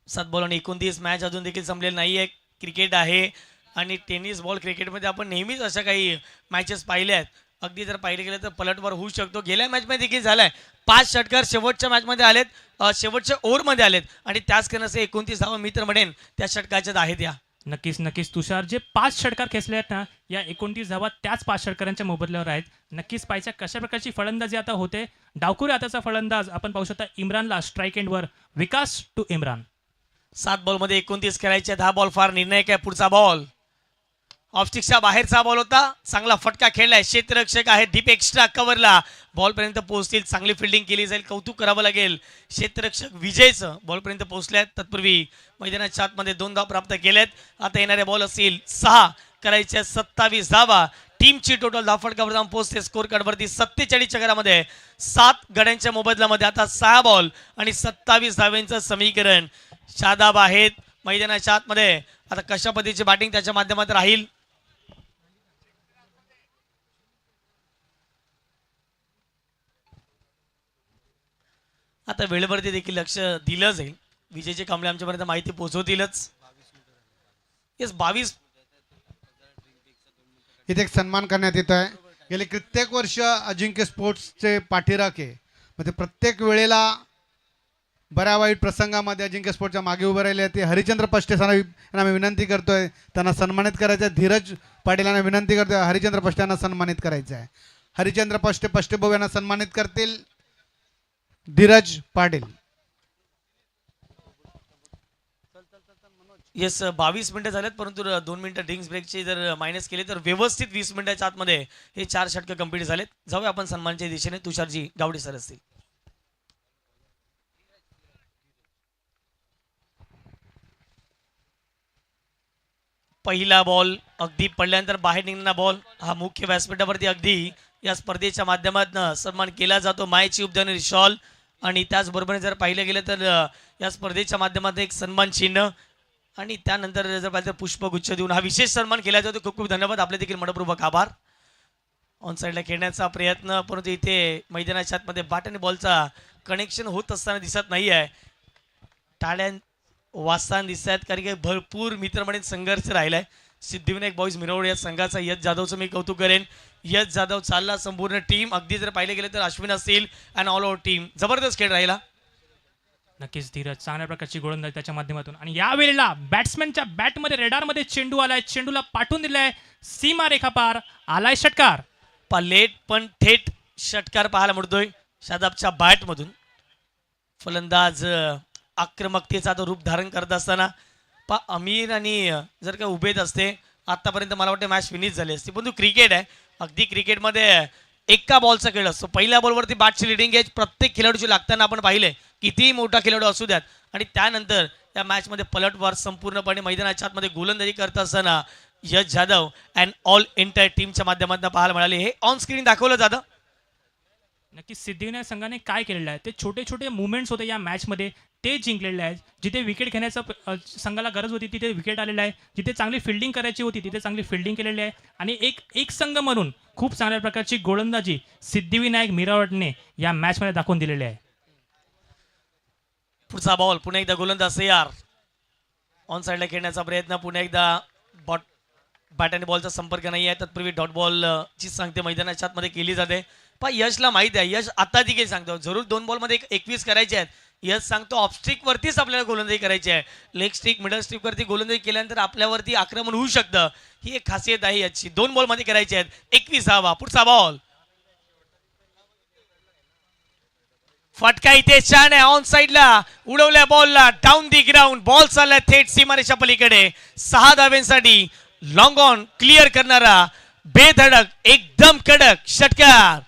7 बॉल आणि 29. मॅच अजून देखील संपलेली नाहीये. क्रिकेट आहे आणि टेनिस बॉल क्रिकेटमध्ये आपण नेहमीच अशा काही मॅचेस पाहिल्या आहेत. अगदी जर पाहिले गेले तर पलटवार होऊ शकतो. गेल्या मॅचमध्ये देखील झालाय. 5 षटकार शेवटच्या मॅचमध्ये आलेत, शेवटच्या ओव्हरमध्ये आलेत आणि त्याच कारणाचे 29 धावा मित्र म्हणेन त्या षटकाच्यात आहेत. या नक्कीच नक्कीच तुषार, जे 5 षटकार खेचले आहेत ना, या 29 धावा त्याच 5 षटकारांच्या मोबदल्यावर आहेत. नक्कीच पाहायच्या कशा प्रकारची फलंदाजी आता होते. डावखुरी आताचा फलंदाज आपण पाहू शकता इम्रानला स्ट्राईक एंडवर. विकास टू इम्रान. 7 बॉलमध्ये 29 करायचे. 10 बॉल फार निर्णायक आहे. पुढचा बॉल ऑफस्टिकच्या बाहेरचा बॉल होता. चांगला फटका खेळलाय. क्षेत्ररक्षक आहे डीप एक्स्ट्रा कव्हरला बॉलपर्यंत पोहोचतील. चांगली फिल्डिंग केली जाईल. कौतुक करावं लागेल क्षेत्ररक्षक विजयचं. बॉलपर्यंत पोहोचल्यात. तत्पूर्वी मैदानाच्या आतमध्ये 2 धावा प्राप्त केल्यात. आता येणारे बॉल असतील 6 करायचे 27 धावा. टीमची टोटल धाव फटकावर जाऊन पोहोचते स्कोर कार्डवरती 47च्या घरामध्ये 7 गड्यांच्या मोबदल्यामध्ये. आता 6 बॉल आणि 27 धाव्यांचं समीकरण. शादाब आहेत मैदानाच्या आतमध्ये. आता कशा पद्धतीची बॅटिंग त्याच्या माध्यमात राहील. आता वेळेवरती देखील लक्ष दिलं जाईल. विजयचे कांबळे आमच्यापर्यंत माहिती पोहोचवतीलच. येस 22. इथे एक सन्मान करण्यात येत आहे. गेले कित्येक वर्ष अजिंक्य स्पोर्ट्सचे पाठीराखे म्हणजे प्रत्येक वेळेला बऱ्या वाईट प्रसंगामध्ये अजिंक्य स्पोर्टच्या मागे उभे राहिले ते हरिचंद्र पष्टे यांना मी विनंती करतोय, त्यांना सन्मानित करायचं आहे. धीरज पाटील यांना विनंती करतोय, हरिचंद्र पष्टे यांना सन्मानित करायचं आहे. हरिचंद्र पष्टे भाऊ यांना सन्मानित करतील धीरज पाटील. येस 22 मिनिटं झालेत, परंतु 2 मिनिटं ड्रिंक्स ब्रेकचे जर मायनस केले तर व्यवस्थित 20 मिनिटाच्या आतमध्ये हे 4 षटकं कंप्लीट झालेत. जाऊया आपण सन्मानच्या दिशेने. तुषारजी गावडे सर असतील. पहिला बॉल अगदी पडल्यानंतर बाहेर निघणारा बॉल हा मुख्य व्यासपीठावरती अगदी या स्पर्धेच्या माध्यमातून सन्मान केला जातो. मायची उपदान रिशॉल आणि त्याचबरोबर जर पाहिलं गेलं तर या स्पर्धेच्या माध्यमातून एक सन्मान चिन्ह आणि त्यानंतर जर पाहिलं तर पुष्पगुच्छ देऊन हा विशेष सन्मान केला जातो. खूप खूप धन्यवाद, आपले देखील मनपूर्वक आभार. ऑन साईडला खेळण्याचा प्रयत्न, परंतु इथे मैदानाच्या आतमध्ये बॅट आणि बॉलचा कनेक्शन होत असताना दिसत नाही आहे. टाळ्या वाजताना दिसत आहेत, कारण की भरपूर मित्रमंडळी संघर्ष राहिलाय. सिद्धिविनायक बॉईज मिरवड या संघाचा यश जाधवचं मी कौतुक करेन. यश जाधव चालला, संपूर्ण टीम, अगदी जर पाहिलं गेलं तर अश्विन असतील अँड ऑल ओव्हर टीम जबरदस्त खेळ राहिला. नक्कीच धीरज चांगल्या प्रकारची गोलंदाजी त्याच्या माध्यमातून. आणि या वेळेला बॅट्समॅनच्या बॅटमध्ये रेडारमध्ये चेंडू आलाय, चेंडूला पाठवून दिलाय सीमा रेखा पार, आलाय षटकार. लेट पण थेट षटकार पाहायला मिळतोय शादाबच्या बॅटमधून. फलंदाज आक्रमकतेचा तो रूप धारण करत असताना अमीर आणि जर का उभेत असते आतापर्यंत मला वाटतं मॅच फिनिश झाली असती. परंतु क्रिकेट आहे, अगदी क्रिकेटमध्ये एका बॉलचा खेळ असतो. पहिल्या बॉलवरती बॅटची लिडिंग एज प्रत्येक खेळाडूची लागताना आपण पाहिले, कितीही मोठा खेळाडू असू द्यात. आणि त्यानंतर या मॅचमध्ये पलटवार संपूर्णपणे मैदानाच्या आतमध्ये गोलंदाजी करत असताना यश जाधव अँड ऑल एंटायर टीमच्या माध्यमातून पाहायला मिळाले. हे ऑन स्क्रीन दाखवलं जातं. नक्की सिद्धिविनायक संघाने काय केलेलं आहे, ते छोटे छोटे मुवमेंट्स होते या मॅचमध्ये, ते जिंकलेले आहेत. जिथे विकेट घेण्याचं संघाला गरज होती तिथे विकेट आलेला आहे, जिथे चांगली फिल्डिंग करायची होती तिथे चांगली फिल्डिंग केलेली आहे. आणि एक संघ म्हणून खूप चांगल्या प्रकारची गोलंदाजी सिद्धिविनायक मिरावटने या मॅचमध्ये दाखवून दिलेली आहे. पुढचा बॉल पुन्हा एकदा गोलंदाज तयार. ऑन साईडला खेळण्याचा प्रयत्न, पुन्हा एकदा बॅट आणि बॉलचा संपर्क नाही आहे. तत्पूर्वी डॉट बॉल ची सांगते मैदानाच्या आतमध्ये केली जाते. पण यशला माहित आहे, यश आता देखील सांगतो जरूर 2 बॉलमध्ये 21 करायचे आहेत. यश सांगतो ऑफ स्ट्रिक वरतीच आपल्याला गोलंदाजी करायची आहे. लेग स्ट्रिक मिडल स्ट्रिक वरती गोलंदाजी केल्यानंतर आपल्यावरती आक्रमण होऊ शकतं, ही एक खासियत आहे याची. 2 बॉलमध्ये करायचे आहेत. 21 हवा. पुढचा बॉल फटका इथे छान आहे. ऑन साईडला उडवल्या बॉलला, डाऊन दी ग्राउंड, बॉल चालला थेट सीमारेषा पलीकडे. 6 धाव्यांसाठी लॉंग ऑन क्लिअर करणारा बेधडक एकदम कडक षटकार.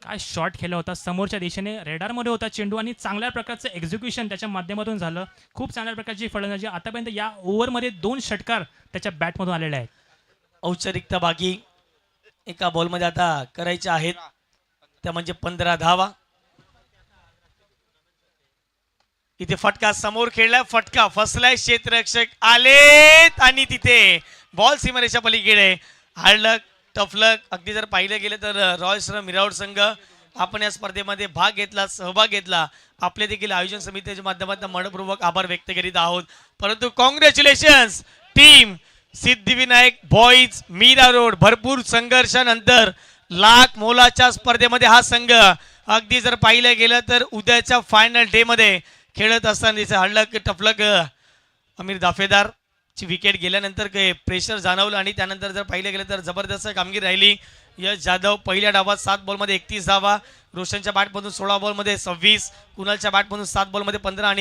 काय शॉट खेळला होता, समोरच्या दिशेने रेडारमध्ये होता चेंडू आणि चांगल्या प्रकारचं एक्झिक्युशन त्याच्या माध्यमातून झालं. खूप चांगल्या प्रकारची फलंदाजी. आतापर्यंत या ओव्हरमध्ये 2 षटकार त्याच्या बॅटमधून आलेले आहेत. औपचारिकता बाकी एका बॉलमध्ये आता करायच्या आहेत, त्या म्हणजे 15 धावा. इथे फटका समोर खेळलाय, फटका फसलाय, क्षेत्ररक्षक आलेत आणि तिथे बॉल सीमारेषा पलीकडे. हार्डलक टफलक. अगदी जर पाहिलं गेलं तर रॉयल्स मिरावड संघ आपण या स्पर्धेमध्ये भाग घेतला, सहभाग घेतला. आपले देखील आयोजन समितीच्या माध्यमातून मनपूर्वक आभार व्यक्त करीत आहोत. परंतु congratulations team Siddhivinayak boys Mira road. भरपूर संघर्षानंतर लाख मोलाच्या स्पर्धेमध्ये हा संघ अगदी जर पाहिलं गेलं तर उद्याच्या फायनल डे मध्ये खेळत असताना दिसत. हडलक टफलक अमीर दाफेदार ची विकेट गेल्यानंतर काही प्रेशर जाणवलं आणि त्यानंतर जर पाहिलं गेलं तर जबरदस्त कामगिरी राहिली. यश जाधव पहिल्या डावात 7 बॉलमध्ये 31 धावा, रोशनच्या बॅटमधून 16 बॉलमध्ये 26, कुणालच्या बॅटमधून 7 बॉलमध्ये 15 आणि